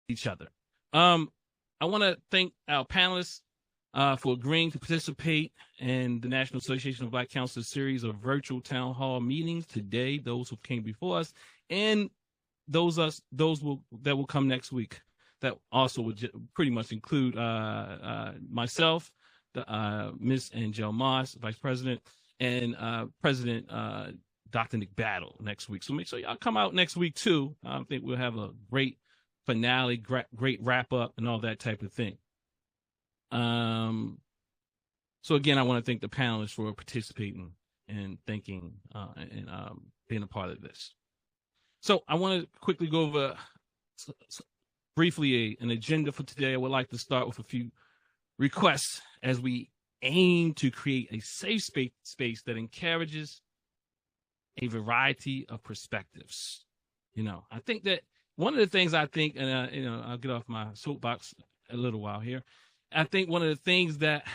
each other. I want to thank our panelists for agreeing to participate in the National Association of Black Counselors series of virtual town hall meetings today, those who came before us, and those that will come next week. That also would pretty much include myself, Ms. Angel Moss, Vice President, and President Dr. Nick Battle next week. So make sure y'all come out next week too. I think we'll have a great finale, great wrap up, and all that type of thing. So again, I want to thank the panelists for participating and thinking and being a part of this. So I want to quickly go over briefly an agenda for today. I would like to start with a few requests as we aim to create a safe space that encourages a variety of perspectives. I think that one of the things I think, and I'll get off my soapbox a little while here. I think one of the things that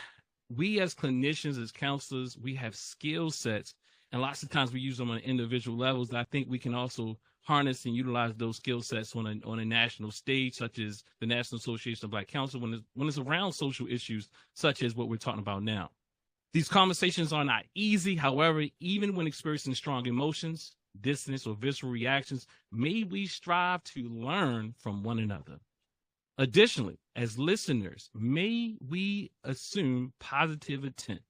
we as clinicians, as counselors, we have skill sets, and lots of times we use them on individual levels that I think we can also harness and utilize those skill sets on a national stage, such as the National Association of Black Counselors, when it's around social issues such as what we're talking about now. These conversations are not easy. However, even when experiencing strong emotions, dissonance, or visceral reactions, may we strive to learn from one another. Additionally, as listeners, may we assume positive intent,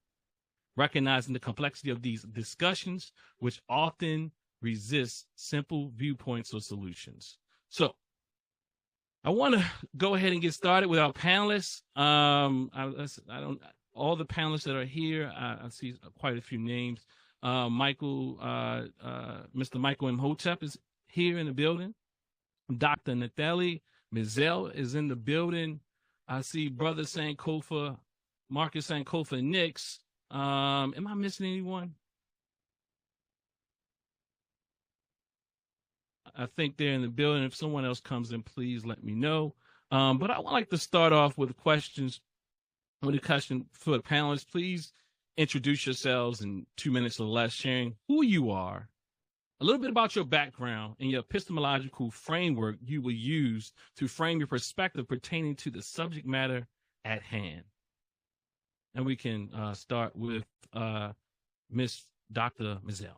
recognizing the complexity of these discussions, which often resist simple viewpoints or solutions. So I want to go ahead and get started with our panelists. All the panelists that are here, I see quite a few names. Mr. Michael Imhotep is here in the building. Dr. Nathalie Mizell is in the building. I see Brother Sankofa, Marcus Sankofa Nix. Am I missing anyone? I think they're in the building. If someone else comes in, please let me know. But I would like to start off with questions. With a question for the panelists. Please introduce yourselves in 2 minutes or less, sharing who you are, a little bit about your background, and your epistemological framework you will use to frame your perspective pertaining to the subject matter at hand. And we can start with Miss Dr. Mizell.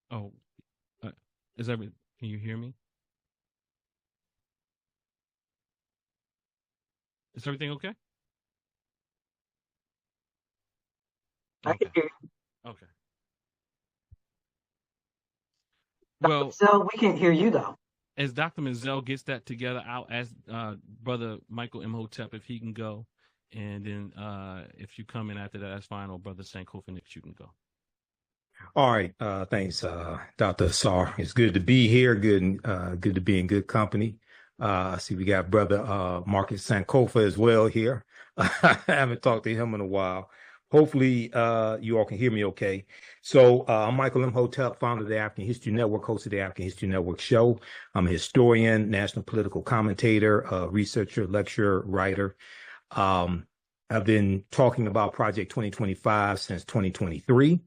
Oh, can you hear me? Is everything okay? I can hear you. Okay. Well, Mizell, we can't hear you though. As Dr. Mizell gets that together, I'll ask Brother Michael Imhotep if he can go, and then if you come in after that, that's fine. Or Brother Sankofa Nix, you can go. All right. Thanks, Dr. Assoc. It's good to be here. Good to be in good company. I see we got Brother Marcus Sankofa as well here. I haven't talked to him in a while. Hopefully, you all can hear me okay. So I'm Michael Imhotep, founder of the African History Network, host of the African History Network show. I'm a historian, national political commentator, researcher, lecturer, writer. I've been talking about Project 2025 since 2023.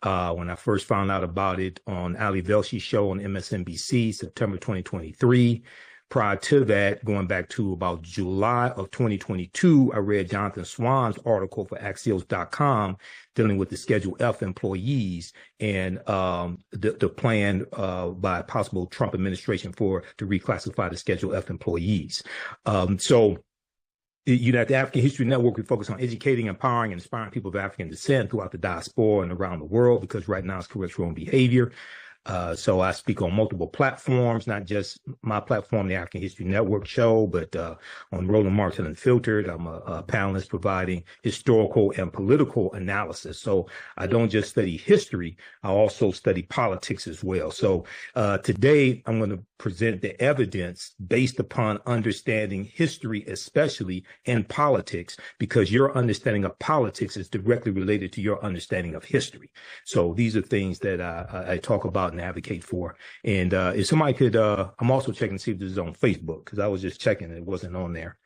When I first found out about it on Ali Velshi's show on MSNBC, September 2023. Prior to that, going back to about July of 2022, I read Jonathan Swan's article for Axios.com dealing with the Schedule F employees and the plan by possible Trump administration to reclassify the Schedule F employees. At the African History Network, we focus on educating, empowering, and inspiring people of African descent throughout the diaspora and around the world, because right now it's corrects wrong behavior. So I speak on multiple platforms, not just my platform, the African History Network show, but on Roland Martin Unfiltered. I'm a panelist providing historical and political analysis. So I don't just study history, I also study politics as well. So today I'm going to present the evidence based upon understanding history, especially in politics, because your understanding of politics is directly related to your understanding of history. So these are things that I talk about and advocate for. And if somebody could, I'm also checking to see if this is on Facebook, because I was just checking and it wasn't on there.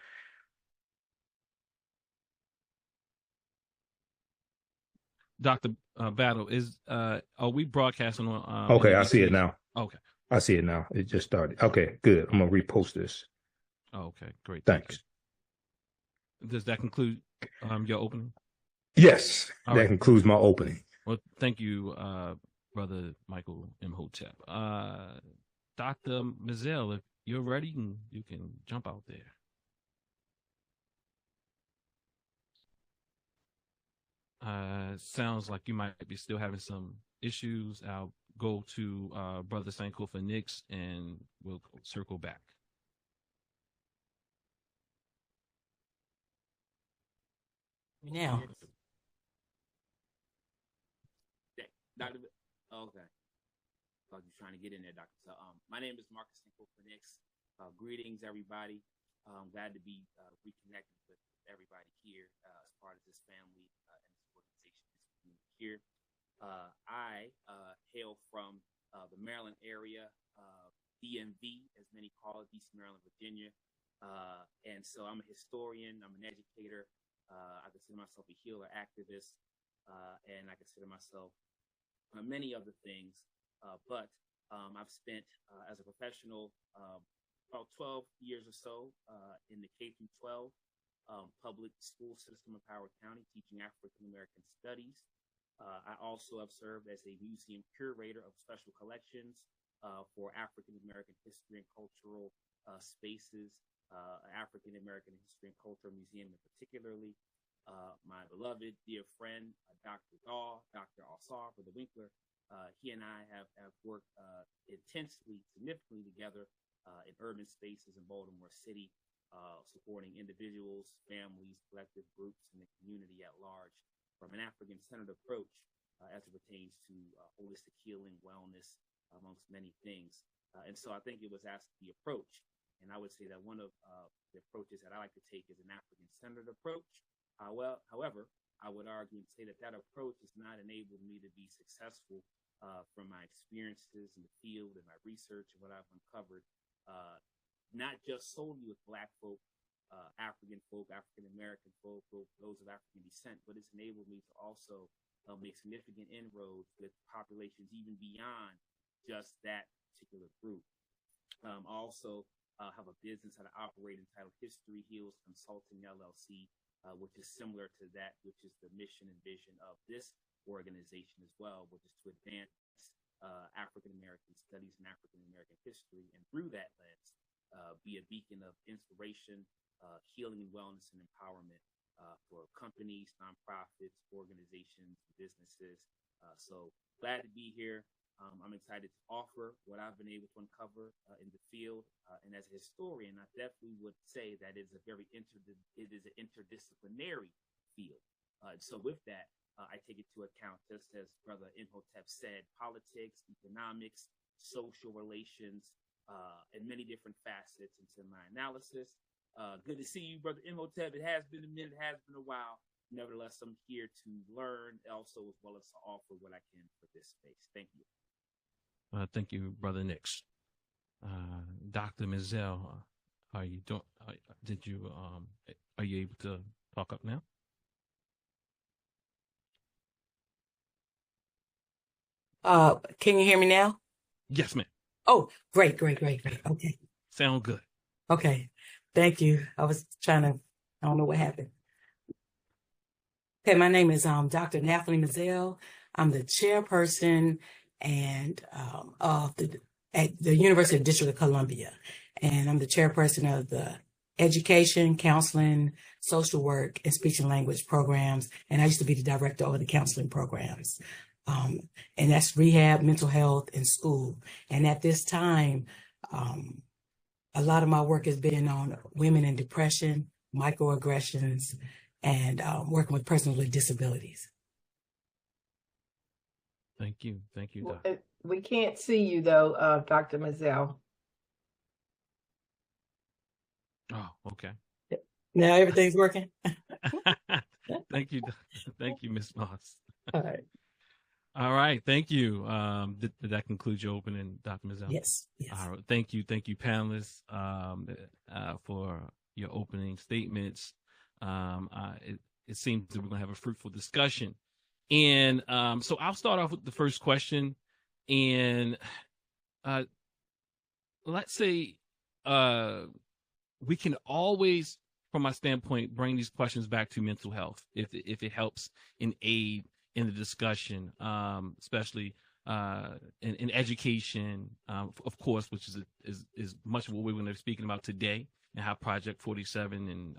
Dr. Battle, are we broadcasting on? Okay, I see it now. Okay. I see it now. It just started. Okay, good. I'm gonna repost this. Okay, great. Thanks. Does that conclude your opening? Yes, All that right. concludes my opening. Well, thank you, Brother Michael Imhotep. Dr. Mizell, if you're ready, you can jump out there. Sounds like you might be still having some issues. I'll go to Brother Sankofa Nix, and we'll circle back. Now. Dr. Okay. I was trying to get in there, Doctor. So, my name is Marcus Nix. Greetings, everybody. Glad to be reconnected with everybody here as part of this family and this organization here. I hail from the Maryland area, DMV, as many call it, DC, Maryland, Virginia. And so I'm a historian, I'm an educator. I consider myself a healer activist, and I consider myself many other things. But I've spent as a professional about 12 years or so in the K-12 public school system of Howard County, teaching African American studies. I also have served as a museum curator of special collections for African American history and cultural spaces, African American history and culture museum in particularly. My beloved dear friend, Dr. Assoc, the Winkler, he and I have worked intensely, significantly together in urban spaces in Baltimore City, supporting individuals, families, collective groups, and the community at large from an African-centered approach as it pertains to holistic healing, wellness, amongst many things. And so I think it was asked the approach. And I would say that one of the approaches that I like to take is an African-centered approach. However, I would argue and say that that approach has not enabled me to be successful from my experiences in the field and my research and what I've uncovered, not just solely with Black folk, African folk, African American folk, those of African descent, but it's enabled me to also make significant inroads with populations even beyond just that particular group. I also have a business that I operate entitled History Heals Consulting LLC, which is similar to that, which is the mission and vision of this organization as well, which is to advance African American studies and African American history, and through that lens, be a beacon of inspiration, healing and wellness and empowerment for companies, nonprofits, organizations, businesses. So glad to be here. I'm excited to offer what I've been able to uncover in the field. And as a historian, I definitely would say that it is an interdisciplinary field. So with that, I take into account, just as Brother Imhotep said, politics, economics, social relations, and many different facets into my analysis. Good to see you, Brother Imhotep. It has been a minute, it has been a while. Nevertheless, I'm here to learn also, as well as to offer what I can for this space. Thank you. Thank you, Brother Nix. Dr. Mizell, are you able to talk up now? Can you hear me now? Yes, ma'am. Oh, great. Okay. Sound good. Okay. Thank you. I was I don't know what happened. Okay, my name is Dr. Nathalie Mizell. I'm the chairperson and at the University of District of Columbia. And I'm the chairperson of the education, counseling, social work, and speech and language programs. And I used to be the director of the counseling programs. And that's rehab, mental health, and school. And at this time, a lot of my work has been on women in depression, microaggressions, and working with persons with disabilities. Thank you, Doctor. We can't see you though, Dr. Mizell. Oh, okay. Now everything's working. Thank you, Ms. Moss. All right. All right, thank you. Did that conclude your opening, Dr. Mizell? Yes. All right, thank you, panelists, for your opening statements. It seems that we're going to have a fruitful discussion. And so I'll start off with the first question. And let's say we can always, from my standpoint, bring these questions back to mental health if it helps in aid in the discussion, especially in education, of course, which is much of what we're going to be speaking about today, and how Project 47 and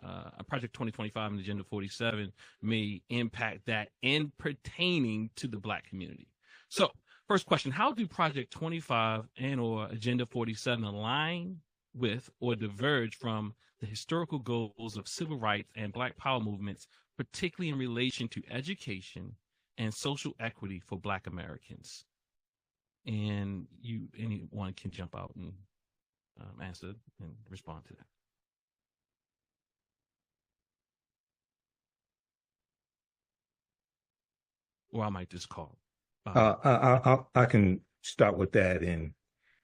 Project 2025 and Agenda 47 may impact that in pertaining to the Black community. So, first question: how do Project 25 and or Agenda 47 align with or diverge from the historical goals of civil rights and Black power movements, particularly in relation to education and social equity for Black Americans? And anyone can jump out and answer and respond to that. Or I might just call. I can start with that, and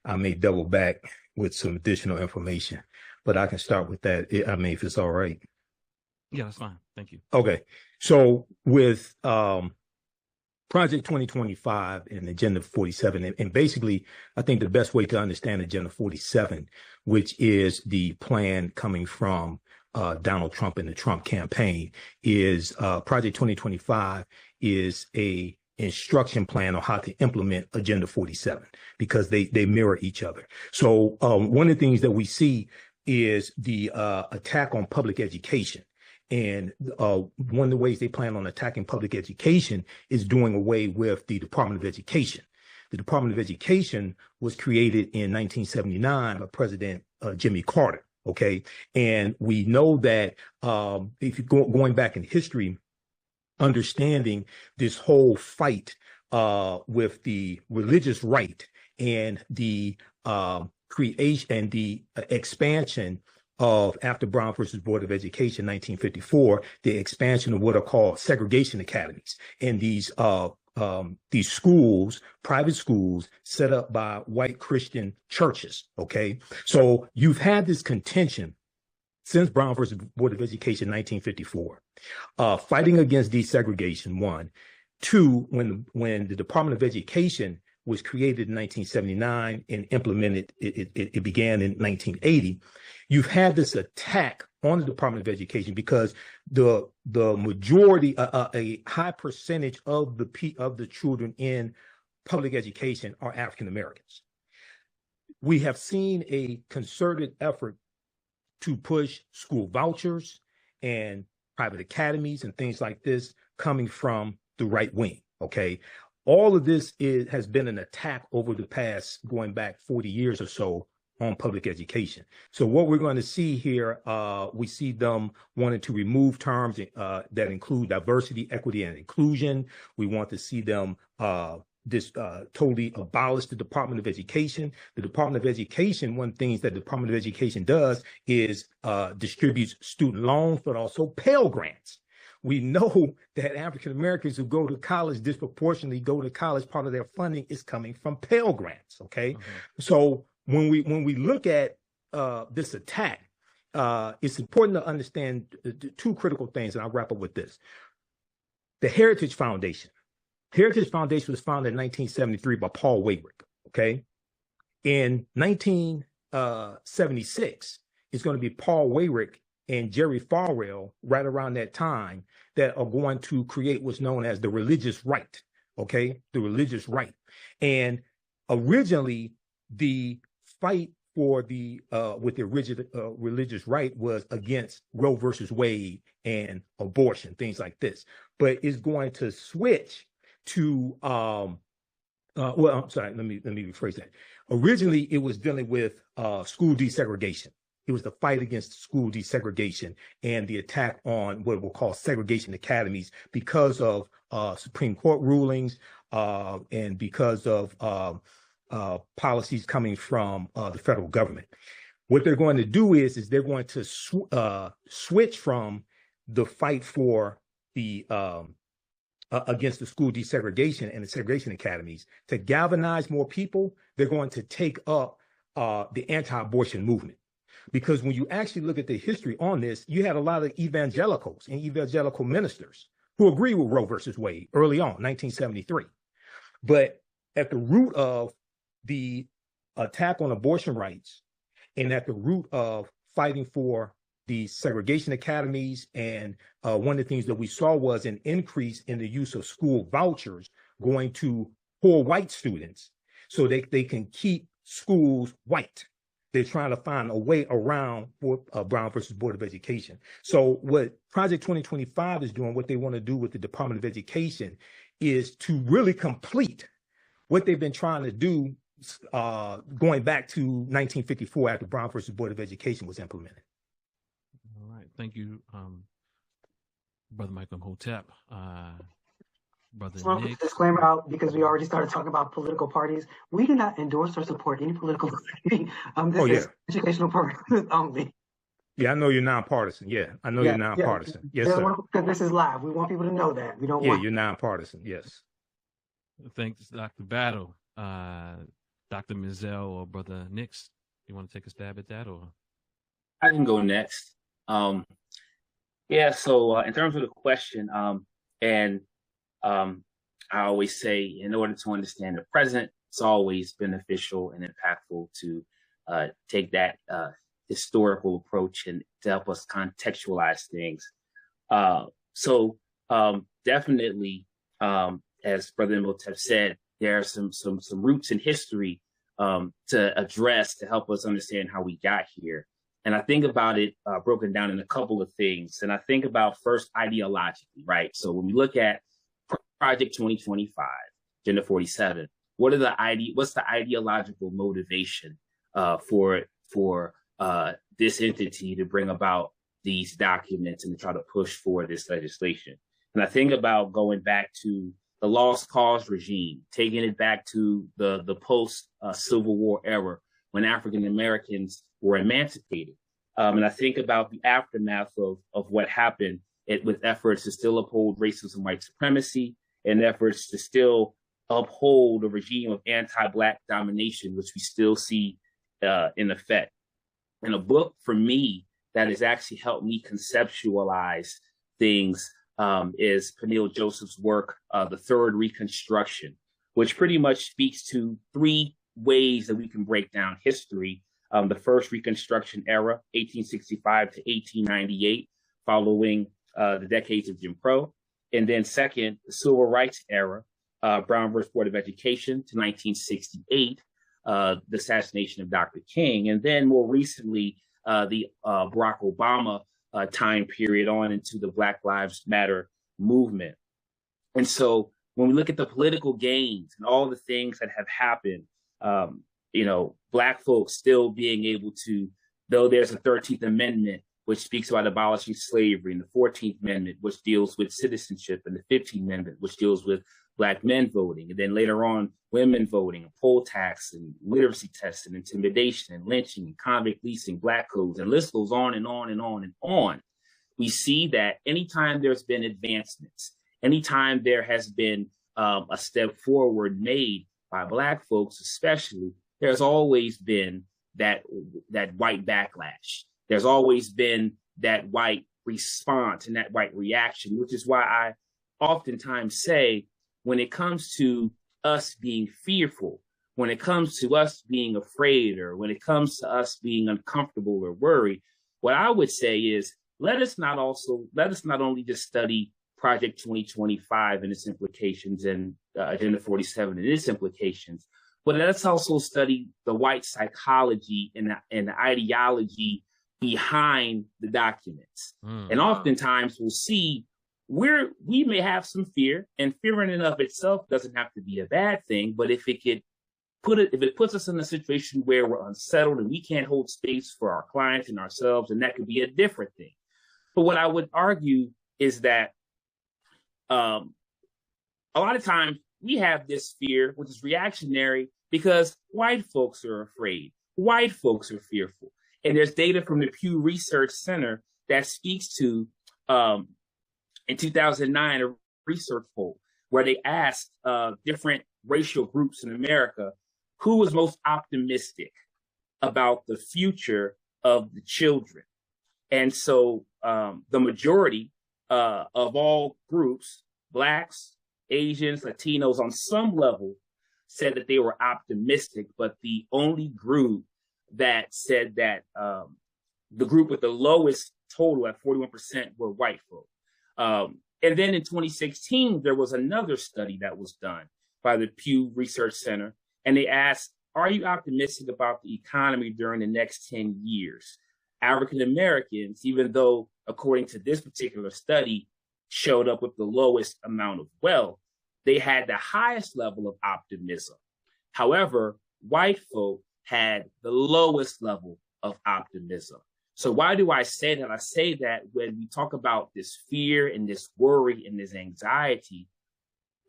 I may double back with some additional information, but I can start with that. I mean, if it's all right. Yeah, that's fine. Thank you. Okay. So with Project 2025 and Agenda 47, and basically, I think the best way to understand Agenda 47, which is the plan coming from Donald Trump and the Trump campaign, is Project 2025 is a instruction plan on how to implement Agenda 47, because they mirror each other. So one of the things that we see is the attack on public education. And one of the ways they plan on attacking public education is doing away with the Department of Education. The Department of Education was created in 1979 by President Jimmy Carter. Okay. And we know that if you going back in history, understanding this whole fight with the religious right and the creation and the expansion of, after Brown versus Board of Education, 1954, the expansion of what are called segregation academies, and these schools, private schools set up by white Christian churches. Okay, so you've had this contention since Brown versus Board of Education, 1954, fighting against desegregation. One, two, when the Department of Education was created in 1979 and implemented, it began in 1980. You've had this attack on the Department of Education because the majority, a high percentage of the children in public education are African Americans. We have seen a concerted effort to push school vouchers and private academies and things like this coming from the right wing. Okay. All of this has been an attack over the past, going back 40 years or so, on public education. So what we're going to see here, we see them wanting to remove terms that include diversity, equity, and inclusion. We want to see them totally abolish the Department of Education. The Department of Education, one of the things that the Department of Education does is distributes student loans, but also Pell Grants. We know that African Americans who go to college disproportionately go to college. Part of their funding is coming from Pell Grants. Okay, so when we look at this attack, it's important to understand two critical things, and I'll wrap up with this. The Heritage Foundation. Heritage Foundation was founded in 1973 by Paul Wayrick. Okay, in 1976, it's going to be Paul Wayrick and Jerry Falwell, right around that time, that are going to create what's known as the religious right. Okay, the religious right. And originally, the fight for the with the religious right was against Roe versus Wade and abortion, things like this. But it's going to switch to well, I'm sorry, let me rephrase that. Originally, it was dealing with school desegregation. It was the fight against school desegregation and the attack on what we'll call segregation academies because of Supreme Court rulings and because of policies coming from the federal government. What they're going to do is they're going to switch from the fight for the against the school desegregation and the segregation academies to galvanize more people. They're going to take up the anti-abortion movement. Because when you actually look at the history on this, you had a lot of evangelicals and evangelical ministers who agreed with Roe versus Wade early on, 1973. But at the root of the attack on abortion rights and at the root of fighting for the segregation academies, and one of the things that we saw was an increase in the use of school vouchers going to poor white students so they can keep schools white. They're trying to find a way around Brown versus Board of Education. So what Project 2025 is doing, what they want to do with the Department of Education, is to really complete what they've been trying to do going back to 1954 after Brown versus Board of Education was implemented. All right. Thank you, Brother Michael Imhotep. Brother Nick. Disclaimer out, because we already started talking about political parties. We do not endorse or support any political party. This is educational purposes only. Yeah, I know you're nonpartisan. Yeah, I know you're nonpartisan. Yes, sir. Because this is live. We want people to know that. We don't want... you're nonpartisan. Yes. Thanks, Dr. Battle. Dr. Mizell or Brother Nix, you want to take a stab at that? Or I can go next. So in terms of the question, I always say, in order to understand the present, it's always beneficial and impactful to take that historical approach and to help us contextualize things. Definitely, as Brother Imhotep said, there are some roots in history to address to help us understand how we got here. And I think about it broken down in a couple of things. And I think about first ideologically, right? So when we look at Project 2025, Agenda 47, what's the ideological motivation for this entity to bring about these documents and to try to push for this legislation? And I think about going back to the lost cause regime, taking it back to the post Civil War era when African Americans were emancipated. And I think about the aftermath of what happened with efforts to still uphold racism, white supremacy, and efforts to still uphold a regime of anti-Black domination, which we still see in effect. And a book for me that has actually helped me conceptualize things is Peniel Joseph's work, The Third Reconstruction, which pretty much speaks to three ways that we can break down history. The first Reconstruction era, 1865 to 1898, following the decades of Jim Crow. And then second, the Civil Rights era, Brown versus Board of Education to 1968, the assassination of Dr. King. And then more recently, the Barack Obama time period on into the Black Lives Matter movement. And so when we look at the political gains and all the things that have happened, Black folks still being able to, though there's a 13th Amendment, which speaks about abolishing slavery, and the 14th Amendment, which deals with citizenship, and the 15th Amendment, which deals with Black men voting, and then later on, women voting, and poll tax, and literacy tests, and intimidation, and lynching, and convict leasing, Black codes, and list goes on and on and on and on. We see that anytime there's been advancements, anytime there has been a step forward made by Black folks especially, there's always been that white backlash. There's always been that white response and that white reaction, which is why I oftentimes say, when it comes to us being fearful, when it comes to us being afraid, or when it comes to us being uncomfortable or worried, what I would say is, let us not only just study Project 2025 and its implications, and Agenda 47 and its implications, but let's also study the white psychology and the ideology behind the documents. And oftentimes we'll see we may have some fear, and fear in and of itself doesn't have to be a bad thing, but if it puts us in a situation where we're unsettled and we can't hold space for our clients and ourselves, and that could be a different thing. But what I would argue is that a lot of times we have this fear, which is reactionary, because white folks are afraid. White folks are fearful. And there's data from the Pew Research Center that speaks to, in 2009, a research poll where they asked different racial groups in America who was most optimistic about the future of the children. And so the majority of all groups, Blacks, Asians, Latinos, on some level, said that they were optimistic, but the only group that said that the group with the lowest total at 41% were white folk. And then in 2016, there was another study that was done by the Pew Research Center, and they asked, are you optimistic about the economy during the next 10 years? African Americans, even though, according to this particular study, showed up with the lowest amount of wealth, they had the highest level of optimism. However, white folk had the lowest level of optimism. So why do I say that? I say that when we talk about this fear and this worry and this anxiety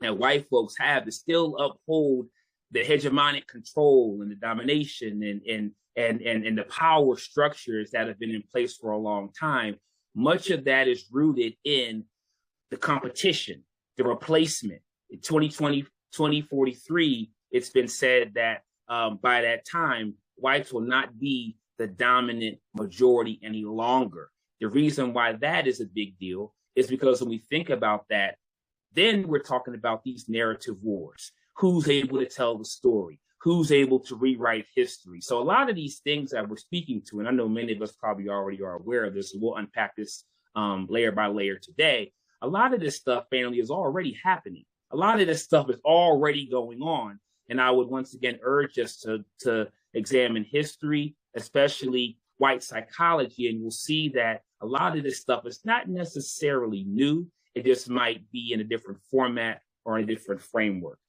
that white folks have to still uphold the hegemonic control and the domination and the power structures that have been in place for a long time, much of that is rooted in the competition, the replacement. In 2043, it's been said that by that time, whites will not be the dominant majority any longer. The reason why that is a big deal is because when we think about that, then we're talking about these narrative wars. Who's able to tell the story? Who's able to rewrite history? So a lot of these things that we're speaking to, and I know many of us probably already are aware of this, and we'll unpack this layer by layer today. A lot of this stuff, family, is already happening. A lot of this stuff is already going on. And I would once again urge us to examine history, especially white psychology, and you'll see that a lot of this stuff is not necessarily new. It just might be in a different format or in a different framework.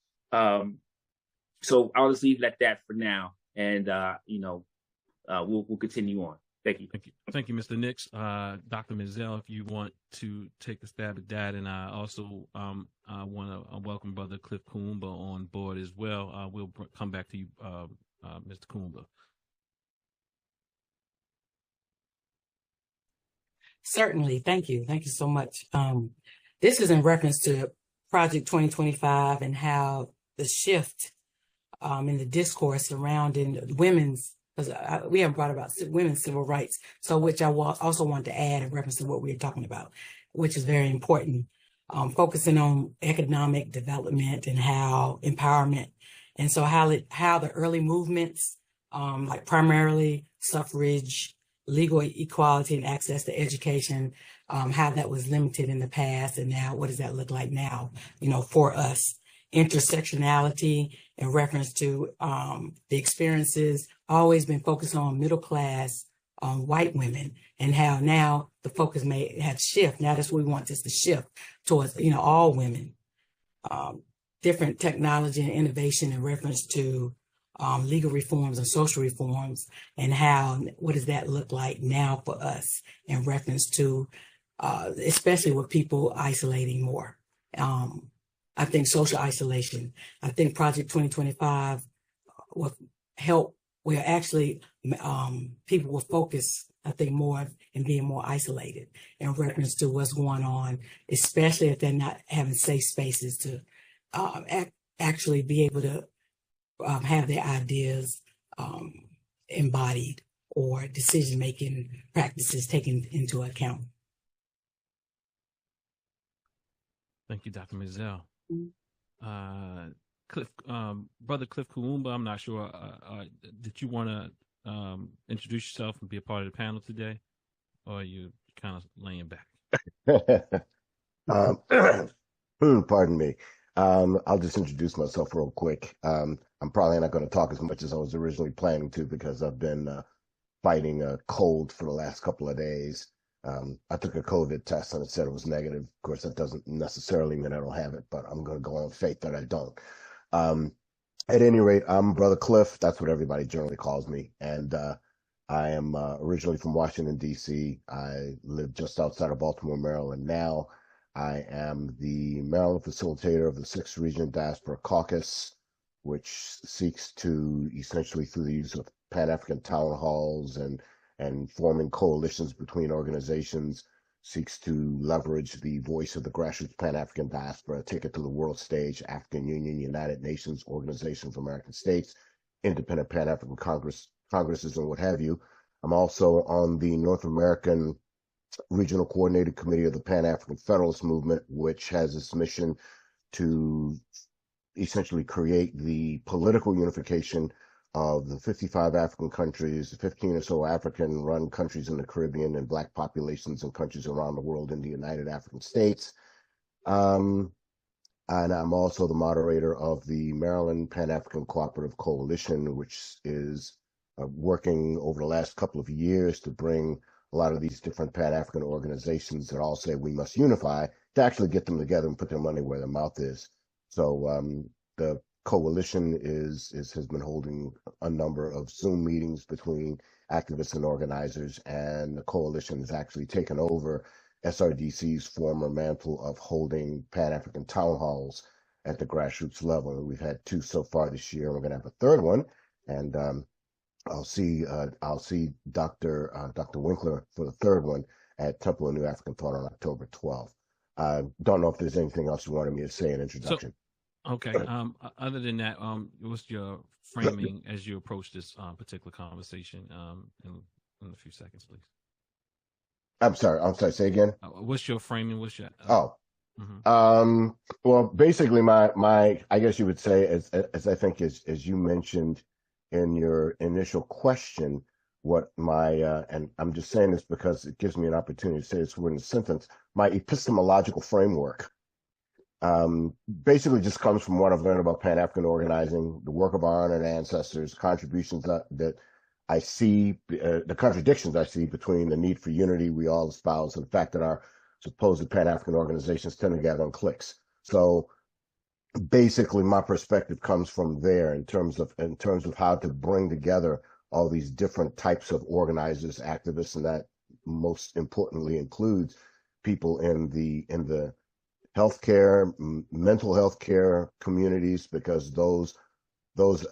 So I'll just leave it at that for now, and we'll continue on. Thank you. Thank you, Mr. Nix. Dr. Mizell, if you want to take a stab at that, and I also want to welcome Brother Cliff Kuumba on board as well. We'll come back to you, Mr. Kuumba. Certainly. Thank you. Thank you so much. This is in reference to Project 2025 and how the shift in the discourse surrounding women's, because we haven't brought about women's civil rights, so which I also want to add in reference to what we're talking about, which is very important, focusing on economic development and how empowerment, and so how the early movements, like primarily suffrage, legal equality and access to education, how that was limited in the past, and now what does that look like now, for us. Intersectionality in reference to the experiences always been focused on middle class white women, and how now the focus may have shift. Now that's what we want this to shift towards, all women. Different technology and innovation in reference to legal reforms and social reforms, and what does that look like now for us in reference to, especially with people isolating more. I think social isolation. I think Project 2025 will help where actually people will focus, I think, more in being more isolated in reference to what's going on, especially if they're not having safe spaces to actually be able to have their ideas embodied or decision-making practices taken into account. Thank you, Dr. Mizell. Cliff, Brother Cliff Kuumba, I'm not sure. Did you want to introduce yourself and be a part of the panel today, or are you kind of laying back? Pardon me. I'll just introduce myself real quick. I'm probably not going to talk as much as I was originally planning to, because I've been fighting a cold for the last couple of days. I took a COVID test and it said it was negative. Of course, that doesn't necessarily mean I don't have it, but I'm going to go on faith that I don't. At any rate, I'm Brother Cliff. That's what everybody generally calls me. And I am originally from Washington, D.C. I live just outside of Baltimore, Maryland now. I am the Maryland facilitator of the 6th Region Diaspora Caucus, which seeks to essentially, through the use of Pan-African town halls and forming coalitions between organizations, seeks to leverage the voice of the grassroots Pan-African diaspora, take it to the world stage, African Union, United Nations, Organization of American States, independent Pan-African congresses, and what have you. I'm also on the North American Regional Coordinating Committee of the Pan-African Federalist Movement, which has its mission to essentially create the political unification of the 55 African countries, 15 or so African-run countries in the Caribbean, and Black populations in countries around the world in the United African States. And I'm also the moderator of the Maryland Pan-African Cooperative Coalition, which is working over the last couple of years to bring a lot of these different Pan-African organizations that all say we must unify to actually get them together and put their money where their mouth is. So the coalition has been holding a number of Zoom meetings between activists and organizers, and the coalition has actually taken over SRDC's former mantle of holding Pan-African town halls at the grassroots level. We've had 2 so far this year, and we're going to have a 3rd one. And I'll see Dr. Winkler for the 3rd one at Temple of New African Thought on October 12th. Don't know if there's anything else you wanted me to say in introduction. Okay. Other than that, what's your framing as you approach this particular conversation? In a few seconds, please. I'm sorry. Say again. What's your framing? What's your? Well, basically, my I guess you would say, as I think as you mentioned in your initial question, what my and I'm just saying this because it gives me an opportunity to say this word in a sentence. My epistemological framework basically just comes from what I've learned about Pan-African organizing, the work of our honored ancestors, contributions that I see, the contradictions I see between the need for unity we all espouse and the fact that our supposed Pan-African organizations tend to gather on cliques. So basically my perspective comes from there in terms of how to bring together all these different types of organizers, activists, and that most importantly includes people in the healthcare, mental health care communities, because those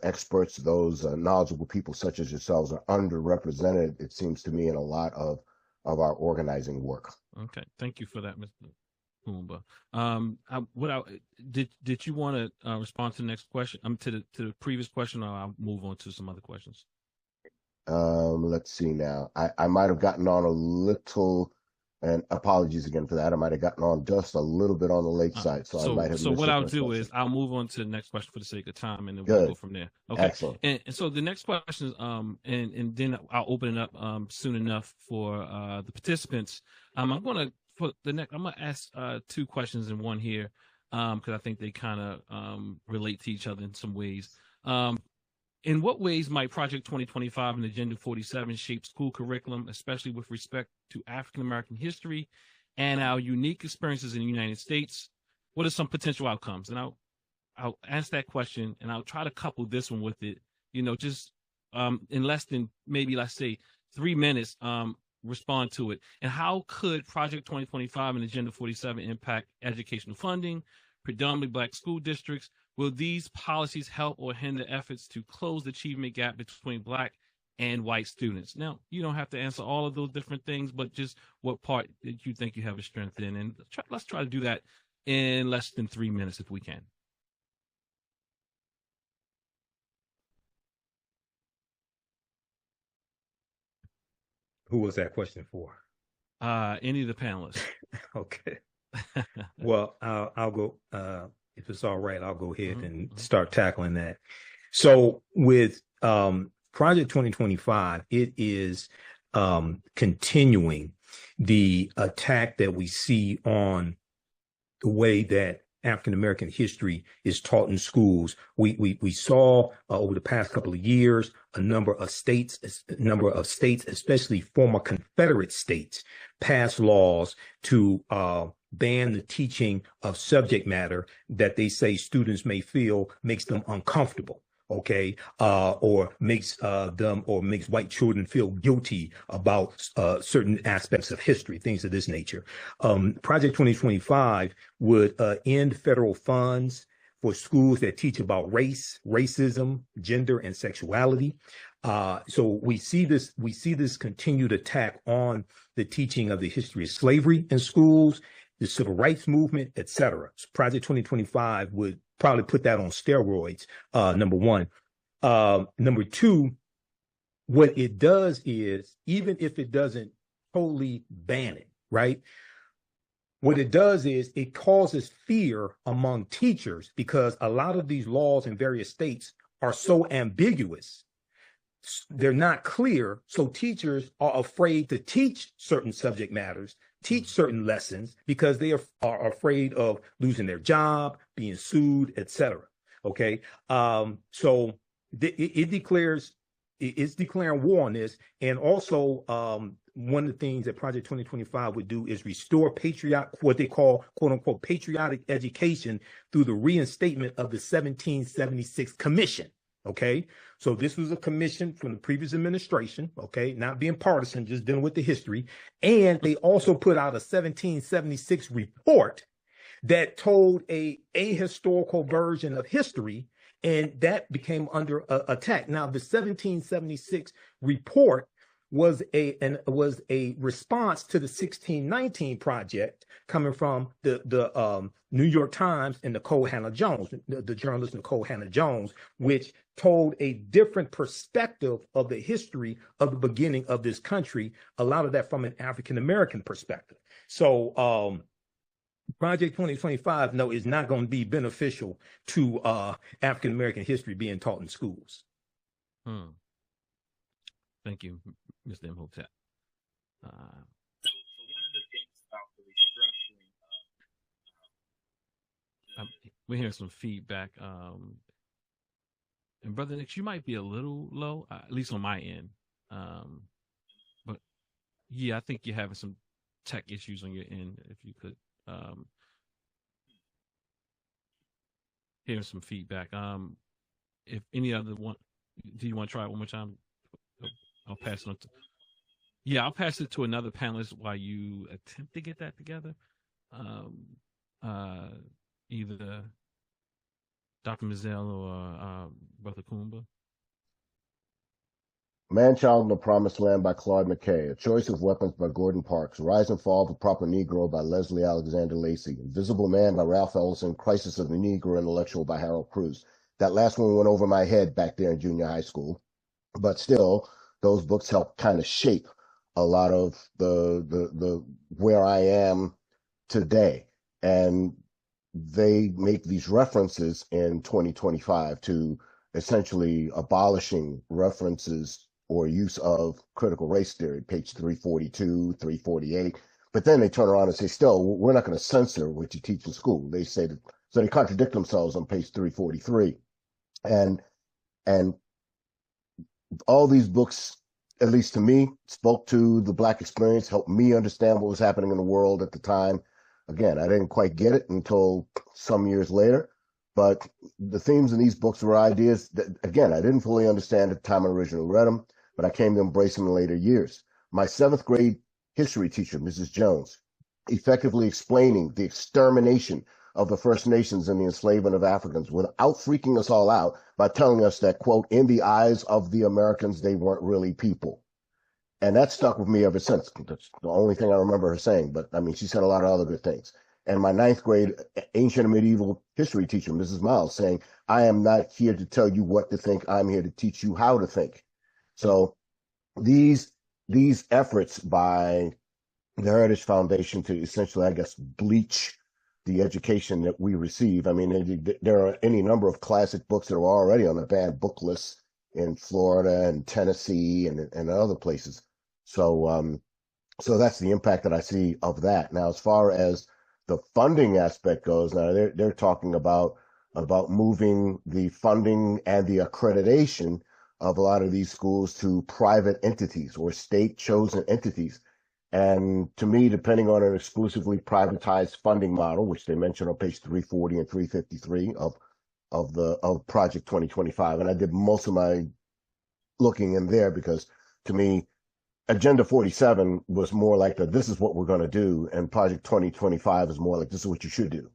experts, those knowledgeable people such as yourselves are underrepresented, it seems to me, in a lot of our organizing work. Okay, thank you for that, Mr. Kumba. Did you want to respond to the next question? To the previous question, or I'll move on to some other questions. Let's see now. I might have gotten on a little. And apologies again for that. I might have gotten on just a little bit on the late side, so I might have. So what I'll do is I'll move on to the next question for the sake of time, and then we'll go from there. Okay. Excellent. And so the next question is, and then I'll open it up soon enough for the participants. I'm gonna ask 2 questions in one here, because I think they kind of relate to each other in some ways. In what ways might Project 2025 and Agenda 47 shape school curriculum, especially with respect to African-American history and our unique experiences in the United States? What are some potential outcomes? And I'll ask that question, and I'll try to couple this one with it, just in less than maybe, let's say, 3 minutes, respond to it. And how could Project 2025 and Agenda 47 impact educational funding, predominantly Black school districts? Will these policies help or hinder efforts to close the achievement gap between Black and white students? Now, you don't have to answer all of those different things, but just what part did you think you have a strength in? And let's try to do that in less than 3 minutes if we can. Who was that question for? Any of the panelists. Okay. Well, I'll go. If it's all right, I'll go ahead and start tackling that. So with Project 2025, it is continuing the attack that we see on the way that African-American history is taught in schools. We saw over the past couple of years a number of states, especially former Confederate states, pass laws to ban the teaching of subject matter that they say students may feel makes them uncomfortable. Okay, or makes white children feel guilty about certain aspects of history, things of this nature. Project 2025 would end federal funds for schools that teach about race, racism, gender, and sexuality. So we see this continued attack on the teaching of the history of slavery in schools, the civil rights movement, etc. So Project 2025 would probably put that on steroids, number one. Number two, what it does is, even if it doesn't totally ban it, right? What it does is it causes fear among teachers because a lot of these laws in various states are so ambiguous. They're not clear. So teachers are afraid to teach certain subject matters, teach certain lessons because they are afraid of losing their job, being sued, etc. Okay. So it's declaring war on this. And also, one of the things that Project 2025 would do is restore what they call, quote unquote, patriotic education through the reinstatement of the 1776 Commission. Okay. So this was a commission from the previous administration. Okay. Not being partisan, just dealing with the history. And they also put out a 1776 report that told a ahistorical version of history, and that became under attack. Now, the 1776 report was a response to the 1619 project coming from the New York Times and Nicole Hannah-Jones, the journalist Nicole Hannah-Jones, which told a different perspective of the history of the beginning of this country, a lot of that from an African-American perspective. So Project 2025, no, is not going to be beneficial to African-American history being taught in schools. Thank you, Mr. Imhotep. So one of the things about the restructuring, we're hearing some feedback. And Brother Nix, you might be a little low, at least on my end. But yeah, I think you're having some tech issues on your end. If you could hear some feedback. If any other one, do you want to try it one more time? I'll pass it on to. Yeah, I'll pass it to another panelist while you attempt to get that together. Either Dr. Mizell or Brother Kumba. Man-Child in the Promised Land by Claude McKay, A Choice of Weapons by Gordon Parks, Rise and Fall of a Proper Negro by Leslie Alexander Lacey, Invisible Man by Ralph Ellison, Crisis of the Negro Intellectual by Harold Cruz. That last one went over my head back there in junior high school, but still, those books helped kind of shape a lot of the where I am today. And they make these references in 2025 to essentially abolishing references or use of critical race theory, page 342, 348. But then they turn around and say, still, we're not going to censor what you teach in school. They say that, so they contradict themselves on page 343. And all these books, at least to me, spoke to the Black experience, helped me understand what was happening in the world at the time. Again, I didn't quite get it until some years later, but the themes in these books were ideas that, again, I didn't fully understand at the time I originally read them, but I came to embrace them in later years. My 7th grade history teacher, Mrs. Jones, effectively explaining the extermination of the First Nations and the enslavement of Africans without freaking us all out by telling us that, quote, in the eyes of the Americans, they weren't really people. And that stuck with me ever since. That's the only thing I remember her saying. But I mean, she said a lot of other good things. And my 9th grade ancient and medieval history teacher, Mrs. Miles, saying, I am not here to tell you what to think. I'm here to teach you how to think. So these efforts by the Heritage Foundation to essentially, I guess, bleach the education that we receive. I mean, there are any number of classic books that are already on the banned book list in Florida and Tennessee and other places. So that's the impact that I see of that. Now, as far as the funding aspect goes, now they're talking about moving the funding and the accreditation of a lot of these schools to private entities or state chosen entities. And to me, depending on an exclusively privatized funding model, which they mention on page 340 and 353 of Project 2025, and I did most of my looking in there because to me, Agenda 47 was more like this is what we're going to do, and Project 2025 is more like this is what you should do.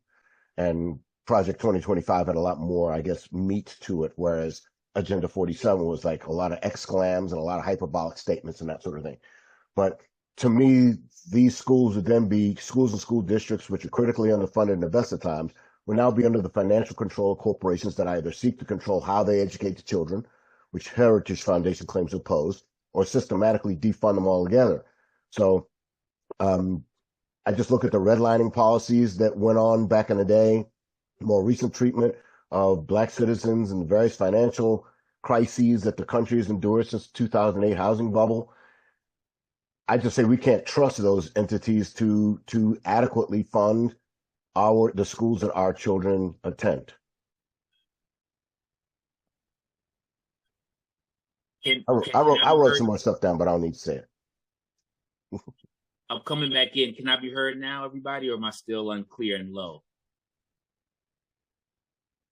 And Project 2025 had a lot more, I guess, meat to it, whereas Agenda 47 was like a lot of exclams and a lot of hyperbolic statements and that sort of thing. But to me, these schools would then be schools and school districts, which are critically underfunded and invested times, will now be under the financial control of corporations that either seek to control how they educate the children, which Heritage Foundation claims to oppose, or systematically defund them altogether. So I just look at the redlining policies that went on back in the day, more recent treatment of Black citizens and the various financial crises that the country has endured since the 2008 housing bubble. I just say we can't trust those entities to adequately fund the schools that our children attend. I wrote some more stuff down, but I don't need to say it. I'm coming back in. Can I be heard now, everybody, or am I still unclear and low?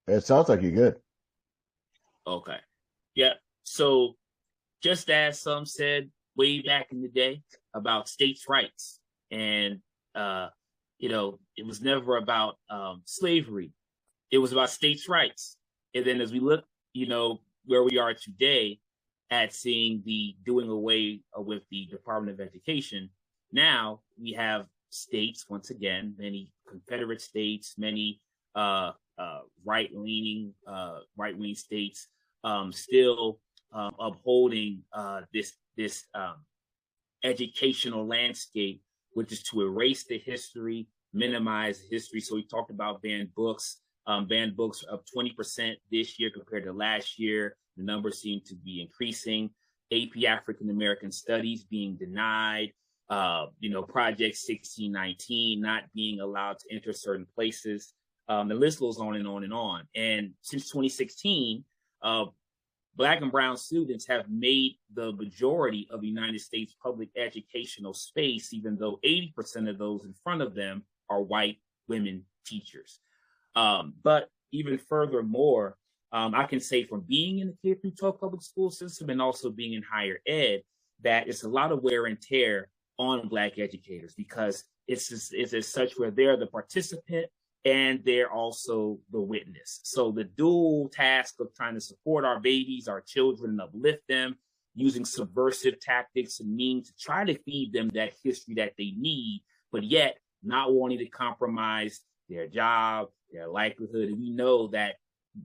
It sounds like you're good. Okay. Yeah. So just as some said way back in the day about states' rights, and, it was never about slavery. It was about states' rights. And then as we look, where we are today at seeing the doing away with the Department of Education, now we have states, once again, many Confederate states, many right-wing states, still upholding this educational landscape, which is to erase the history, minimize history. So we talked about banned books up 20% this year compared to last year. The numbers seem to be increasing. AP African American Studies being denied. Project 1619 not being allowed to enter certain places. The list goes on and on and on. And since 2016, Black and brown students have made the majority of the United States public educational space, even though 80% of those in front of them are white women teachers. But even furthermore, I can say from being in the K through 12 public school system and also being in higher ed, that it's a lot of wear and tear on Black educators, because it's as such where they're the participant and they're also the witness. So the dual task of trying to support our babies, our children, and uplift them, using subversive tactics and means to try to feed them that history that they need, but yet not wanting to compromise their job, their livelihood. And we know that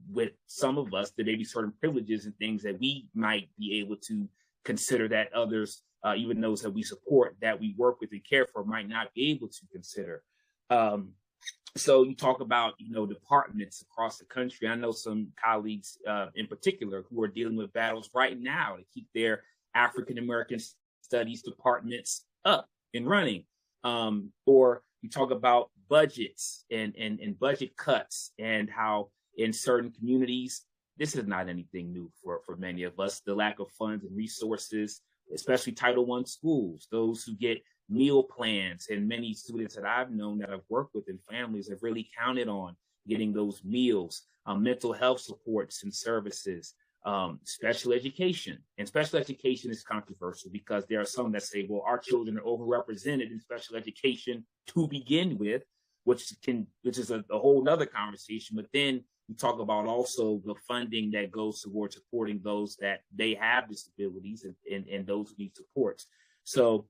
with some of us, there may be certain privileges and things that we might be able to consider that others, even those that we support, that we work with and care for, might not be able to consider. So you talk about, departments across the country. I know some colleagues in particular who are dealing with battles right now to keep their African American studies departments up and running. Or you talk about budgets and budget cuts, and how in certain communities, this is not anything new for many of us, the lack of funds and resources, especially Title I schools, those who get meal plans, and many students that I've known that I've worked with and families have really counted on getting those meals, mental health supports and services, special education. And special education is controversial because there are some that say, well, our children are overrepresented in special education to begin with, which is a whole nother conversation. But then you talk about also the funding that goes towards supporting those that they have disabilities and those who need supports. So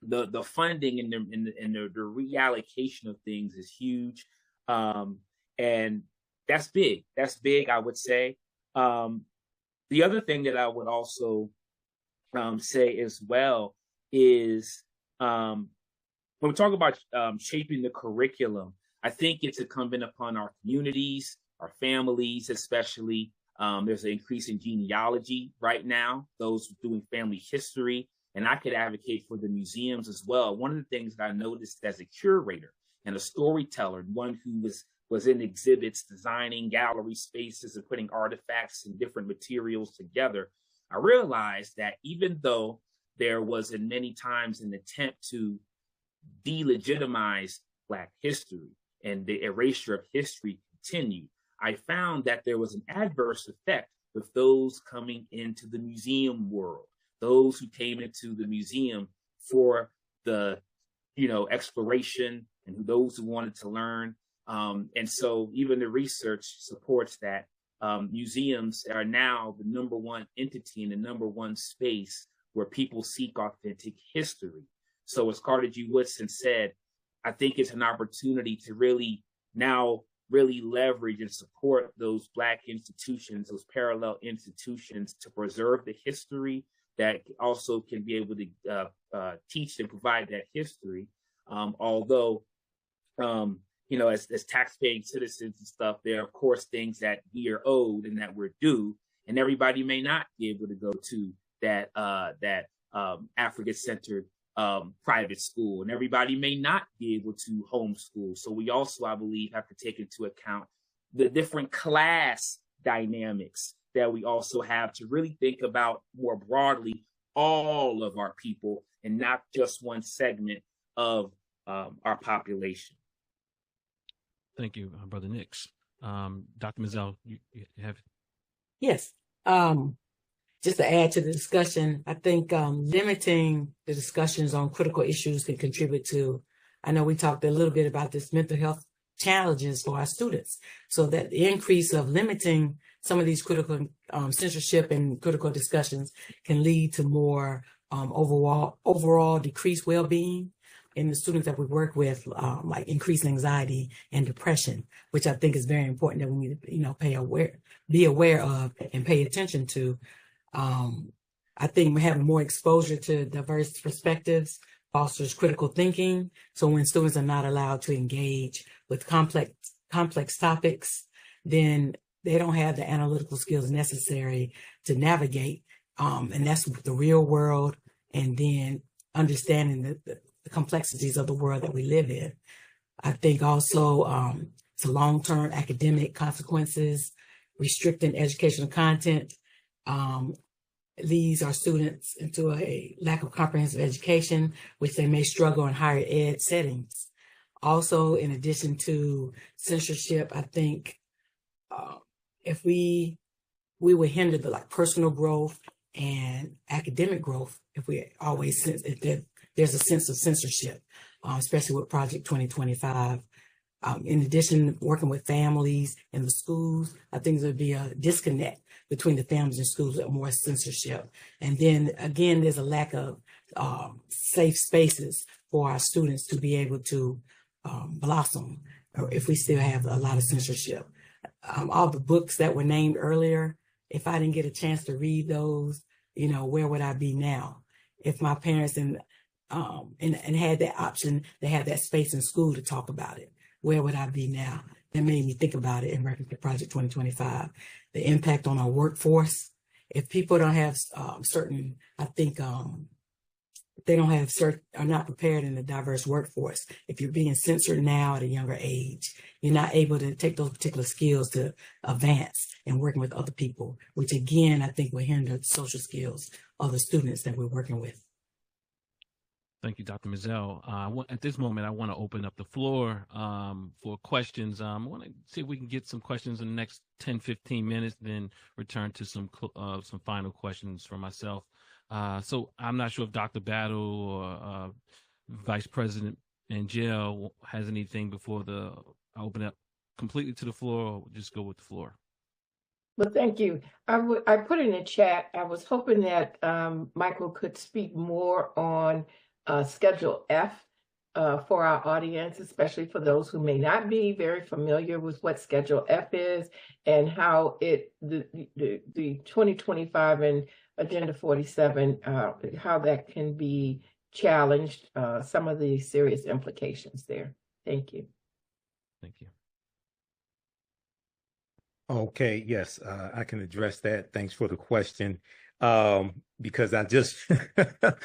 the funding and the reallocation of things is huge. And that's big. That's big, I would say. The other thing that I would also say as well is when we talk about shaping the curriculum, I think it's incumbent upon our communities, our families especially. There's an increase in genealogy right now, those doing family history, and I could advocate for the museums as well. One of the things that I noticed as a curator and a storyteller, one who was in exhibits, designing gallery spaces and putting artifacts and different materials together, I realized that even though there was in many times an attempt to delegitimize Black history and the erasure of history continued, I found that there was an adverse effect with those coming into the museum world, those who came into the museum for the, exploration, and those who wanted to learn. And so even the research supports that museums are now the number one entity and the number one space where people seek authentic history. So as Carter G. Woodson said, I think it's an opportunity to really leverage and support those Black institutions, those parallel institutions, to preserve the history that also can be able to teach and provide that history. Although, as tax-paying citizens and stuff, there are, of course, things that we are owed and that we're due, and everybody may not be able to go to that African-centered private school, and everybody may not be able to homeschool. So we also, I believe, have to take into account the different class dynamics that we also have to really think about more broadly all of our people and not just one segment of our population. Thank you, Brother Nix. Dr. Mizell, you have? Yes. Just to add to the discussion, I think limiting the discussions on critical issues can contribute to, I know we talked a little bit about this mental health challenges for our students. So that the increase of limiting some of these critical censorship and critical discussions can lead to more overall decreased well-being in the students that we work with, like increased anxiety and depression, which I think is very important that we need to, be aware of and pay attention to. I think having more exposure to diverse perspectives fosters critical thinking. So when students are not allowed to engage with complex topics, then they don't have the analytical skills necessary to navigate. And that's the real world, and then understanding the complexities of the world that we live in. I think also it's long-term academic consequences, restricting educational content, leads our students into a lack of comprehensive education, which they may struggle in higher ed settings. Also, in addition to censorship, I think if we would hinder the personal growth and academic growth if we always sense if there's a sense of censorship, especially with Project 2025. In addition, working with families and the schools, I think there'd be a disconnect between the families and schools with more censorship. And then again, there's a lack of safe spaces for our students to be able to blossom, or if we still have a lot of censorship. All the books that were named earlier, if I didn't get a chance to read those, where would I be now? If my parents and had that option, they had that space in school to talk about it, where would I be now? That made me think about it in reference to Project 2025. The impact on our workforce. If people don't have they don't have are not prepared in a diverse workforce. If you're being censored now at a younger age, you're not able to take those particular skills to advance in working with other people, which again, I think will hinder the social skills of the students that we're working with. Thank you, Dr. Mizell. At this moment, I want to open up the floor for questions. I want to see if we can get some questions in the next 10, 15 minutes, then return to some final questions for myself. So I'm not sure if Dr. Battle or Vice President Angel has anything before I open up completely to the floor, or just go with the floor. Well, thank you. I put in the chat, I was hoping that Michael could speak more on Schedule F for our audience, especially for those who may not be very familiar with what Schedule F is and how the 2025 and Agenda 47, how that can be challenged, some of the serious implications there. Thank you. Thank you. Okay, yes, I can address that. Thanks for the question. Because I just,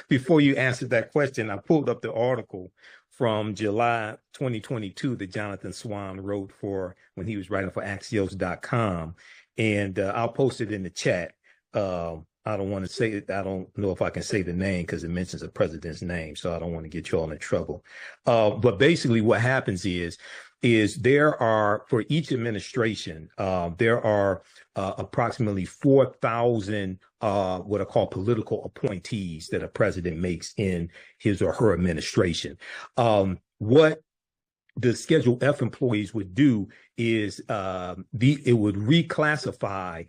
before you answered that question, I pulled up the article from July 2022 that Jonathan Swan wrote for when he was writing for Axios.com. And I'll post it in the chat. I don't want to say it. I don't know if I can say the name because it mentions a president's name. So I don't want to get you all in trouble. But basically what happens is there are, for each administration, there are approximately 4,000 what are called political appointees that a president makes in his or her administration. What the Schedule F employees would do is it would reclassify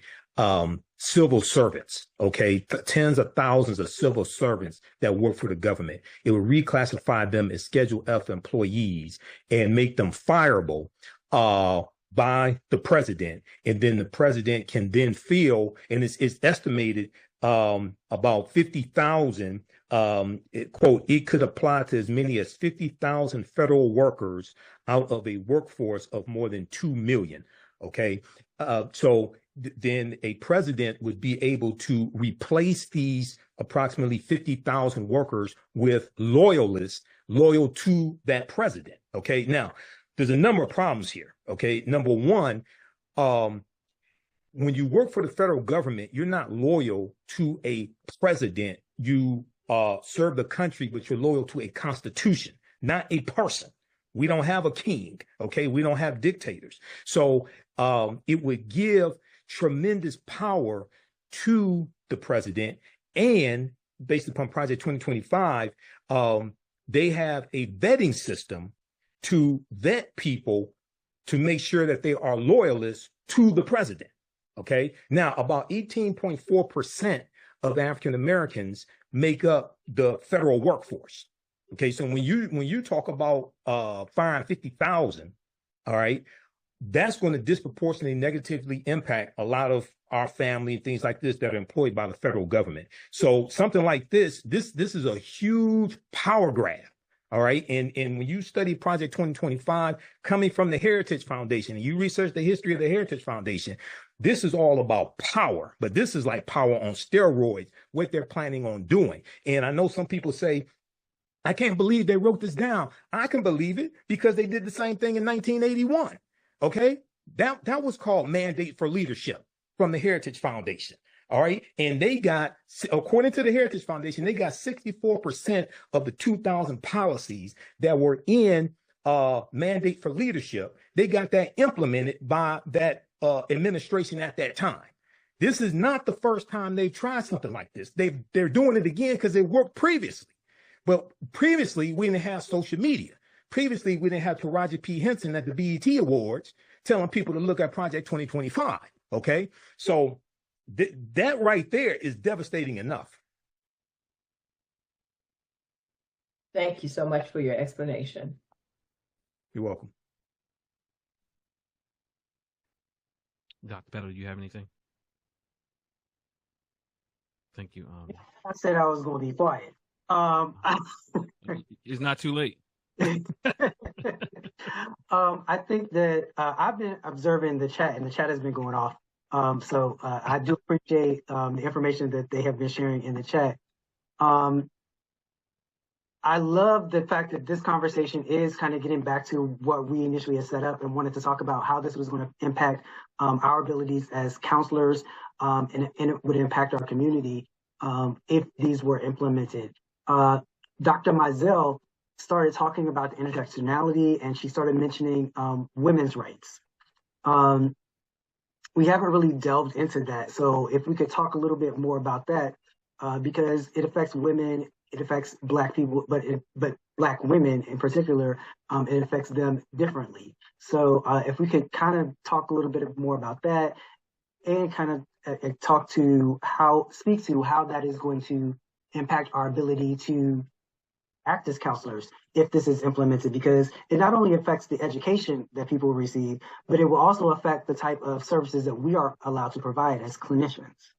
civil servants, okay, tens of thousands of civil servants that work for the government. It would reclassify them as Schedule F employees and make them fireable by the president. And then the president can then fill, and it's estimated about 50,000 Quote, it could apply to as many as 50,000 federal workers out of a workforce of more than 2 million. Okay. Then a president would be able to replace these approximately 50,000 workers with loyalists loyal to that president. Okay. Now, there's a number of problems here. Okay. Number one, when you work for the federal government, you're not loyal to a president. You serve the country, but you're loyal to a constitution, not a person. We don't have a king. Okay. We don't have dictators. So it would give tremendous power to the president. And based upon Project 2025, they have a vetting system to vet people to make sure that they are loyalists to the president. Okay. Now, about 18.4% of African Americans make up the federal workforce. Okay. So when you talk about firing 50,000, all right, that's going to disproportionately negatively impact a lot of our family and things like this that are employed by the federal government. So something like this is a huge power grab. All right. And when you study Project 2025 coming from the Heritage Foundation and you research the history of the Heritage Foundation, this is all about power, but this is like power on steroids, what they're planning on doing. And I know some people say, I can't believe they wrote this down. I can believe it because they did the same thing in 1981. OK, that was called Mandate for Leadership from the Heritage Foundation. All right. And they got, according to the Heritage Foundation, they got 64% of the 2000 policies that were in Mandate for Leadership. They got that implemented by that administration at that time. This is not the first time they've tried something like this. They're doing it again because it worked previously. But previously, we didn't have social media. Previously, we didn't have Taraji P. Henson at the BET Awards telling people to look at Project 2025. OK, so that right there is devastating enough. Thank you so much for your explanation. You're welcome. Dr. Petal, do you have anything? Thank you. I said I was going to be quiet. It's not too late. I think that I've been observing the chat, and the chat has been going off. So I do appreciate the information that they have been sharing in the chat. I love the fact that this conversation is kind of getting back to what we initially had set up and wanted to talk about how this was going to impact our abilities as counselors, and it would impact our community if these were implemented. Dr. Mizell started talking about the intersectionality, and she started mentioning women's rights. We haven't really delved into that. So if we could talk a little bit more about that, because it affects women, it affects Black people, but Black women in particular, it affects them differently. So if we could kind of talk a little bit more about that and kind of speak to how that is going to impact our ability to act as counselors if this is implemented, because it not only affects the education that people receive, but it will also affect the type of services that we are allowed to provide as clinicians.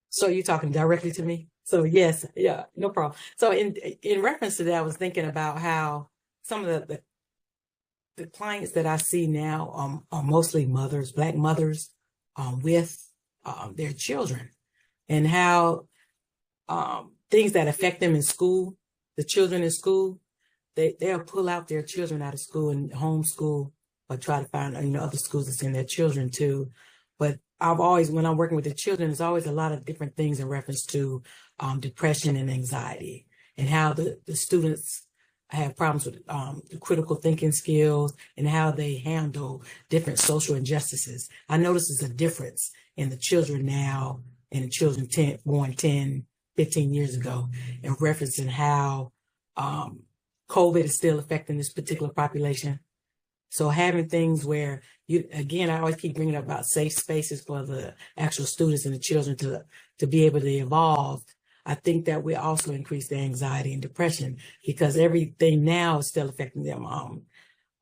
So you're talking directly to me? So yes, yeah, no problem. So in reference to that, I was thinking about how some of the clients that I see now are mostly mothers, Black mothers, with their children, and how things that affect them in school, the children in school, they'll pull out their children out of school and homeschool or try to find other schools to send their children to. But I've always, when I'm working with the children, there's always a lot of different things in reference to depression and anxiety, and how the students have problems with the critical thinking skills and how they handle different social injustices. I notice there's a difference in the children now and the children born 10, 15 years ago, in referencing how COVID is still affecting this particular population. So having things where again, I always keep bringing up about safe spaces for the actual students and the children to be able to evolve. I think that we also increase their anxiety and depression, because everything now is still affecting them.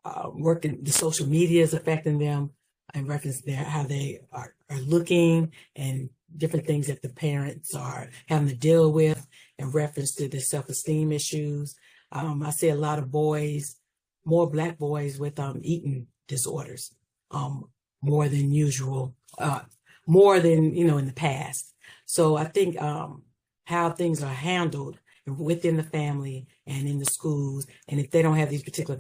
The social media is affecting them. in reference to how they are looking and different things that the parents are having to deal with in reference to the self-esteem issues. I see a lot of boys, more Black boys with eating disorders, more than usual, more than, in the past. So I think how things are handled within the family and in the schools, and if they don't have these particular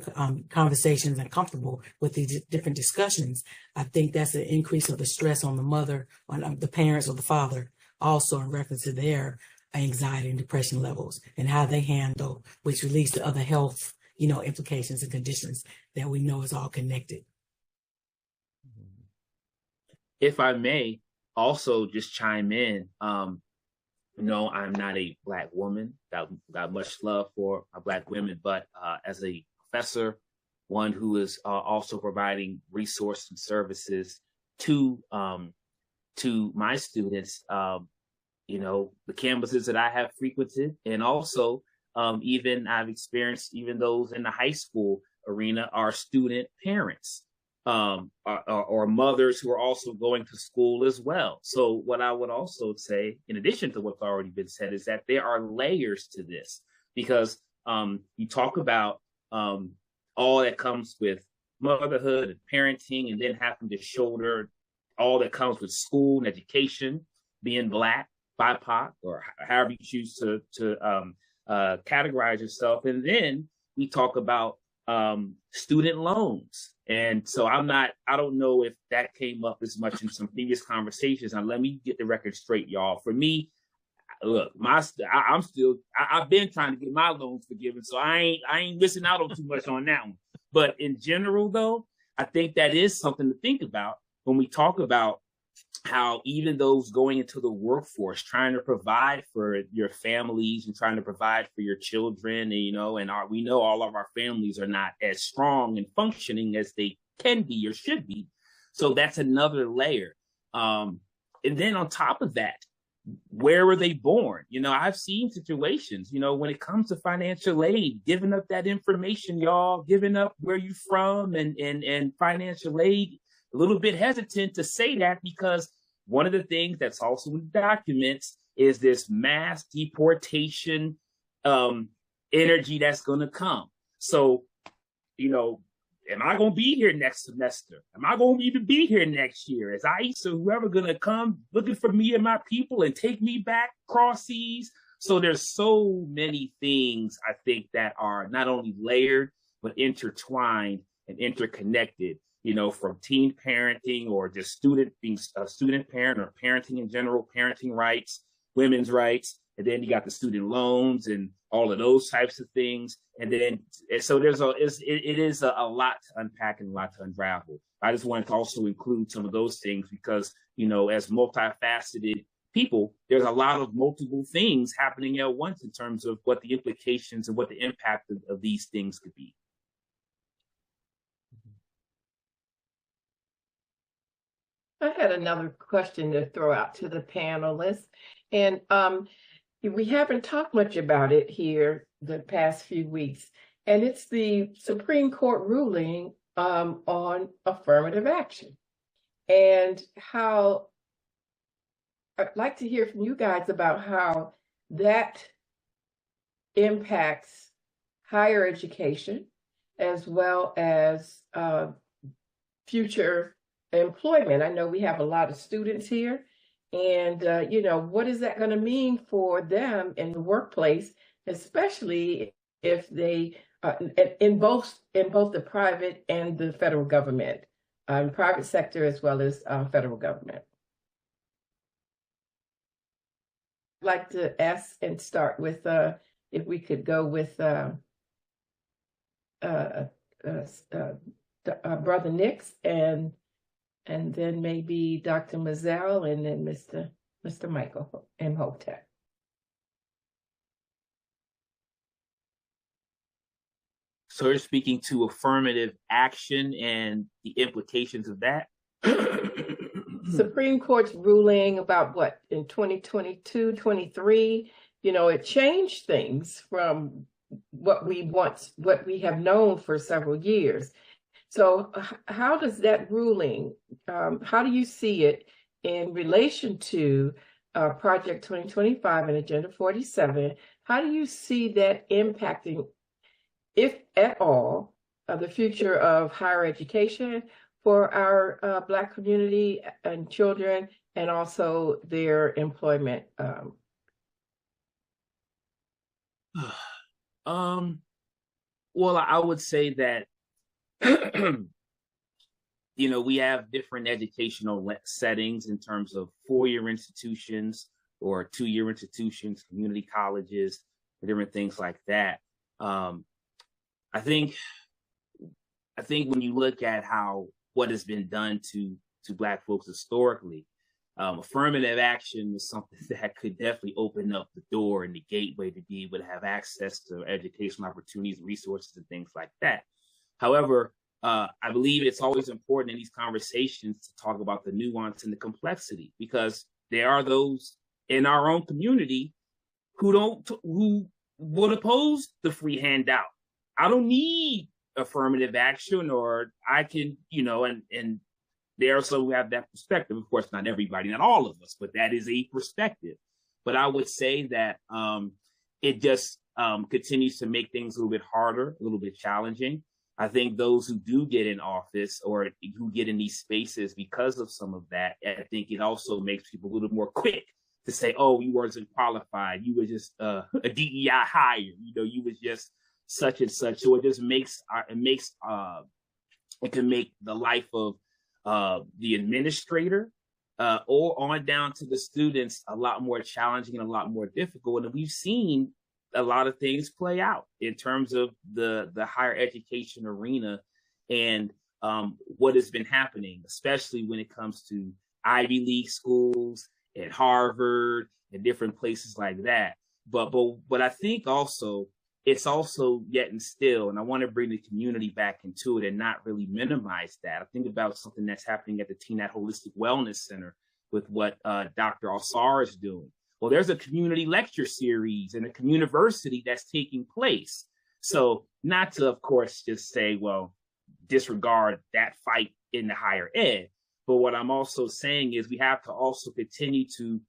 conversations and comfortable with these different discussions, I think that's an increase of the stress on the mother, on the parents or the father, also in reference to their anxiety and depression levels and how they handle, which leads to other health, implications and conditions that we know is all connected. If I may also just chime in, no, I'm not a Black woman. Got much love for Black women, but as a professor, one who is also providing resources and services to my students, the campuses that I have frequented, and also even I've experienced even those in the high school arena are student parents. Or mothers who are also going to school as well. So what I would also say, in addition to what's already been said, is that there are layers to this, because you talk about all that comes with motherhood and parenting, and then having to shoulder all that comes with school and education, being Black, BIPOC, or however you choose to categorize yourself. And then we talk about student loans. And so I don't know if that came up as much in some previous conversations. Now, let me get the record straight, y'all. For me, look, I've been trying to get my loans forgiven, so I ain't missing out on too much on that one. But in general, though, I think that is something to think about when we talk about how even those going into the workforce, trying to provide for your families and trying to provide for your children, and we know all of our families are not as strong and functioning as they can be or should be. So that's another layer. And then on top of that, where were they born? I've seen situations, when it comes to financial aid, giving up that information, y'all, giving up where you from and financial aid. A little bit hesitant to say that, because one of the things that's also in the documents is this mass deportation energy that's going to come. So, am I going to be here next semester? Am I going to even be here next year? Is ICE or whoever going to come looking for me and my people and take me back cross seas? So there's so many things, I think, that are not only layered, but intertwined and interconnected. From teen parenting, or just being a student parent, or parenting in general, parenting rights, women's rights, and then you got the student loans and all of those types of things. And then, so it is a lot to unpack and a lot to unravel. I just wanted to also include some of those things because, as multifaceted people, there's a lot of multiple things happening at once in terms of what the implications and what the impact of these things could be. I had another question to throw out to the panelists, and we haven't talked much about it here the past few weeks, and it's the Supreme Court ruling on affirmative action, and how I'd like to hear from you guys about how that impacts higher education as well as future employment. I know we have a lot of students here, and what is that going to mean for them in the workplace, especially if they in both the private and the federal government, private sector as well as federal government. I'd like to ask and start with if we could go with Brother Nix, and then maybe Dr. Mazel, and then Mr. Michael Imhotep. So you're speaking to affirmative action and the implications of that? Supreme Court's ruling about what, in 2022, 23, it changed things from what we have known for several years. So how does that ruling, how do you see it in relation to Project 2025 and Agenda 47? How do you see that impacting, if at all, the future of higher education for our Black community and children, and also their employment? Well, I would say that we have different educational settings in terms of 4-year institutions or 2-year institutions, community colleges, different things like that. I think when you look at what has been done to Black folks historically, affirmative action is something that could definitely open up the door and the gateway to be able to have access to educational opportunities, resources, and things like that. However, I believe it's always important in these conversations to talk about the nuance and the complexity, because there are those in our own community who would oppose the free handout. I don't need affirmative action, or I can, and there are some who have that perspective. Of course, not everybody, not all of us, but that is a perspective. But I would say that it just continues to make things a little bit harder, a little bit challenging. I think those who do get in office or who get in these spaces because of some of that, I think it also makes people a little more quick to say, oh, you wasn't qualified. You were just a DEI hire. You was just such and such. So it just makes it can make the life of the administrator or on down to the students a lot more challenging and a lot more difficult. And we've seen a lot of things play out in terms of the higher education arena and what has been happening, especially when it comes to Ivy League schools at Harvard and different places like that. But I think also it's also yet and still, and I want to bring the community back into it and not really minimize that. I think about something that's happening at the TNAT Holistic Wellness Center with what Dr. Assoc is doing. Well, there's a community lecture series and a communiversity that's taking place. So not to, of course, just say, well, disregard that fight in the higher ed. But what I'm also saying is we have to also continue to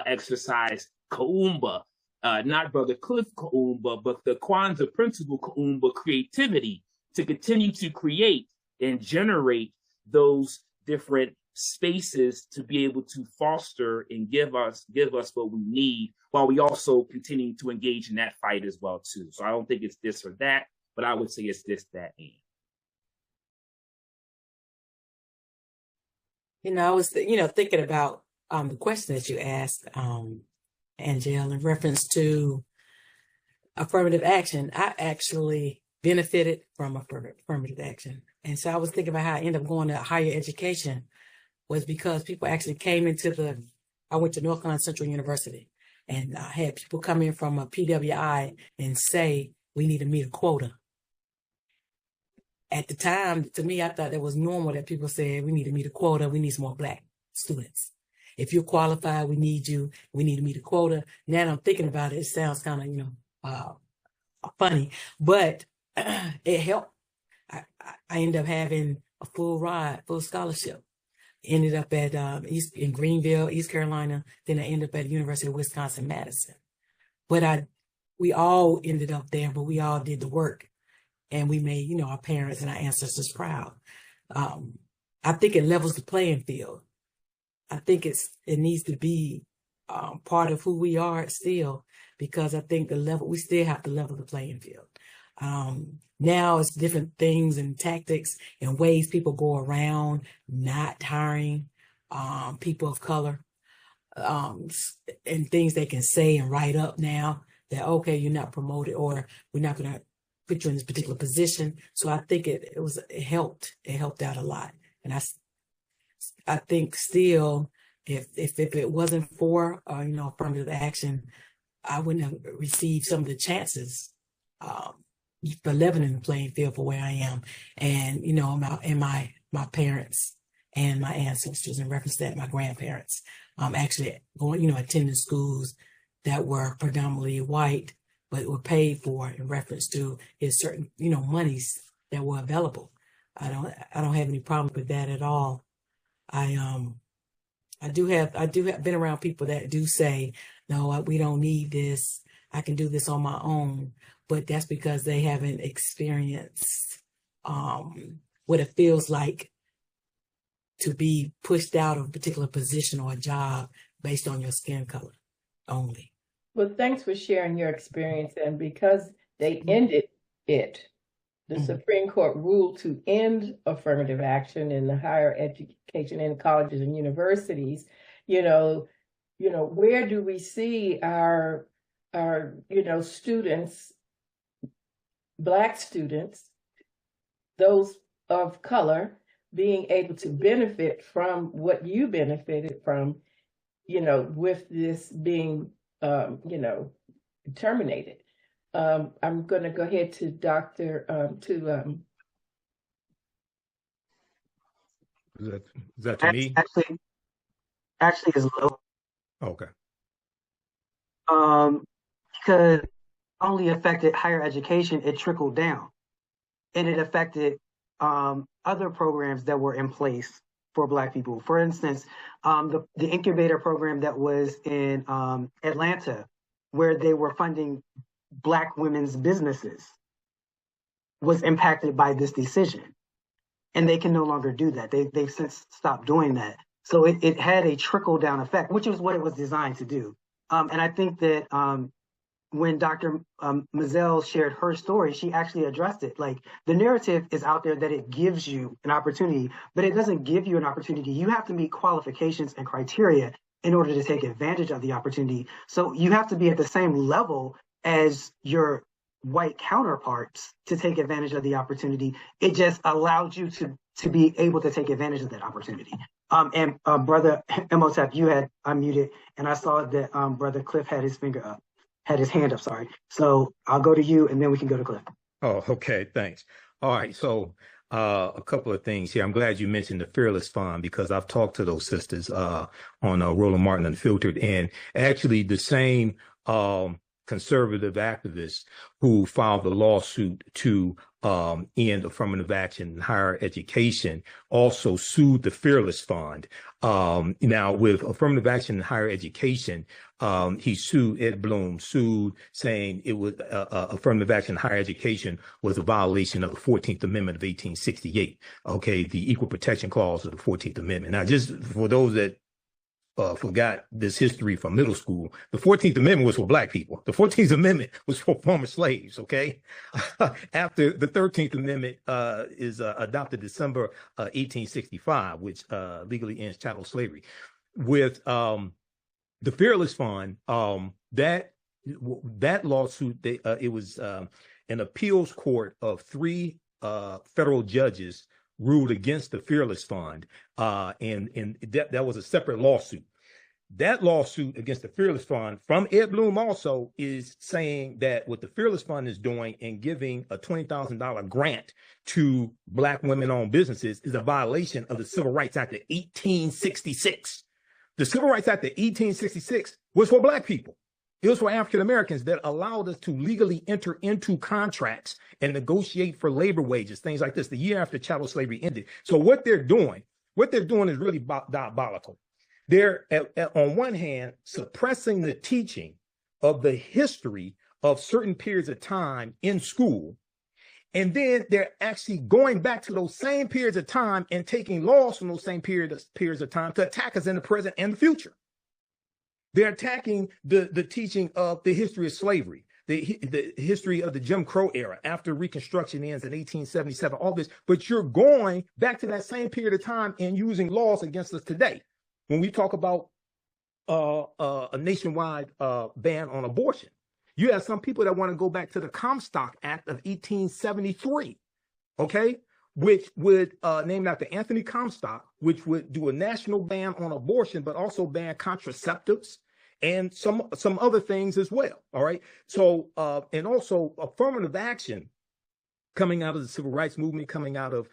exercise Kaumba, not Brother Cliff Kaumba, but the Kwanzaa principle Kaumba creativity to continue to create and generate those different spaces to be able to foster and give us what we need, while we also continue to engage in that fight as well too. So I don't think it's this or that, but I would say it's this, that, and. I was thinking about the question that you asked, Angel, in reference to affirmative action. I actually benefited from affirmative action, and so I was thinking about how I ended up going to higher education was because people actually came into I went to North Carolina Central University, and I had people come in from a PWI and say, we need to meet a quota. At the time, to me, I thought it was normal that people said, we need to meet a quota. We need some more Black students. If you're qualified, we need you. We need to meet a quota. Now that I'm thinking about it, it sounds kind of, funny, but it helped. I ended up having a full scholarship. Ended up at in Greenville, East Carolina. Then I ended up at the University of Wisconsin-Madison. But we all ended up there, but we all did the work, and we made our parents and our ancestors proud. I think it levels the playing field. I think it needs to be part of who we are still, because I think we still have to level the playing field. Now it's different things and tactics and ways people go around not hiring people of color, and things they can say and write up now that, okay, you're not promoted, or we're not going to put you in this particular position. So I think it helped out a lot. And I think still, if it wasn't for affirmative action, I wouldn't have received some of the chances for leveling the playing field for where I am. And my parents and my ancestors, in reference to that, my grandparents, actually going attending schools that were predominantly white, but were paid for in reference to certain monies that were available. I don't have any problem with that at all. I do have been around people that do say, no, we don't need this. I can do this on my own. But that's because they haven't experienced what it feels like to be pushed out of a particular position or a job based on your skin color only. Well, thanks for sharing your experience. And because they ended it, the Supreme Court ruled to end affirmative action in the higher education in colleges and universities. Where do we see our students, Black students, those of color, being able to benefit from what you benefited from, with this being, terminated? I'm going to go ahead to Is that to me? Actually is low. Okay. Because it only affected higher education, it trickled down, and it affected other programs that were in place for Black people. For instance, the incubator program that was in Atlanta, where they were funding Black women's businesses, was impacted by this decision, and they can no longer do that. They've since stopped doing that. So it had a trickle down effect, which is what it was designed to do. And I think that when Dr. Mizell shared her story, she actually addressed it. Like, the narrative is out there that it gives you an opportunity, but it doesn't give you an opportunity. You have to meet qualifications and criteria in order to take advantage of the opportunity. So you have to be at the same level as your white counterparts to take advantage of the opportunity. It just allowed you to be able to take advantage of that opportunity. And Brother Imhotep, you had unmuted, and I saw that Brother Cliff had his hand up, sorry. So I'll go to you, and then we can go to Cliff. Oh, okay, thanks. All right, so a couple of things here. I'm glad you mentioned the Fearless Fund, because I've talked to those sisters on Roland Martin Unfiltered, and actually the same conservative activists who filed the lawsuit to end affirmative action in higher education also sued the Fearless Fund. Now, with affirmative action in higher education, Ed Bloom sued, saying it was affirmative action in higher education was a violation of the 14th Amendment of 1868. Okay, the Equal Protection Clause of the 14th Amendment. Now, just for those that forgot this history from middle school, the 14th Amendment was for Black people. The 14th Amendment was for former slaves, okay? After the 13th Amendment is adopted December 1865, which legally ends chattel slavery. With the Fearless Fund, that lawsuit, it was an appeals court of 3 federal judges ruled against the Fearless Fund, and that was a separate lawsuit. That lawsuit against the Fearless Fund from Ed Bloom also is saying that what the Fearless Fund is doing and giving a $20,000 grant to Black women-owned businesses is a violation of the Civil Rights Act of 1866. The Civil Rights Act of 1866 was for Black people. It was for African Americans that allowed us to legally enter into contracts and negotiate for labor wages, things like this, the year after chattel slavery ended. So what they're doing is really diabolical. They're, on one hand, suppressing the teaching of the history of certain periods of time in school. And then they're actually going back to those same periods of time and taking laws from those same periods of time to attack us in the present and the future. They're attacking the teaching of the history of slavery, the history of the Jim Crow era after Reconstruction ends in 1877, all this. But you're going back to that same period of time and using laws against us today. When we talk about a nationwide ban on abortion, you have some people that want to go back to the Comstock Act of 1873, okay, which would, named after Anthony Comstock, which would do a national ban on abortion, but also ban contraceptives and some other things as well. All right. So, and also affirmative action coming out of the civil rights movement, coming out of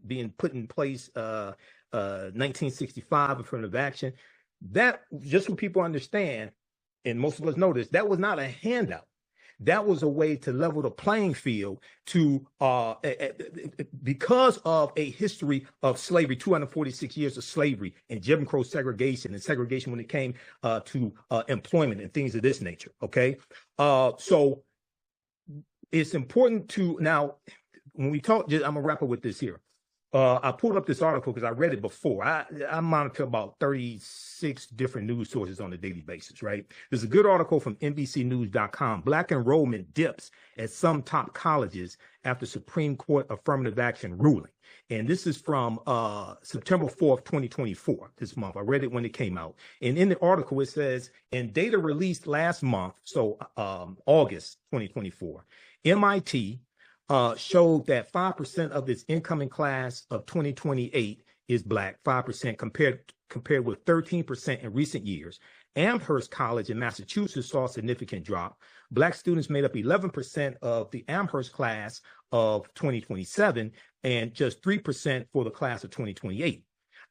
being put in place 1965 affirmative action. That, just so people understand, and most of us know this, that was not a handout. that was a way to level the playing field to because of a history of slavery, 246 years of slavery and Jim Crow segregation and segregation when it came to employment and things of this nature. Okay, so it's important to now when we talk. I'm gonna wrap up with this here. I pulled up this article because I read it before. I monitor about 36 different news sources on a daily basis, right? There's a good article from NBCnews.com. Black enrollment dips at some top colleges after Supreme Court affirmative action ruling. And this is from September 4th, 2024, this month. I read it when it came out. And in the article, it says, in data released last month, so August 2024, MIT showed that 5% of its incoming class of 2028 is Black, 5% compared with 13% in recent years. Amherst College in Massachusetts saw a significant drop. Black students made up 11% of the Amherst class of 2027 and just 3% for the class of 2028.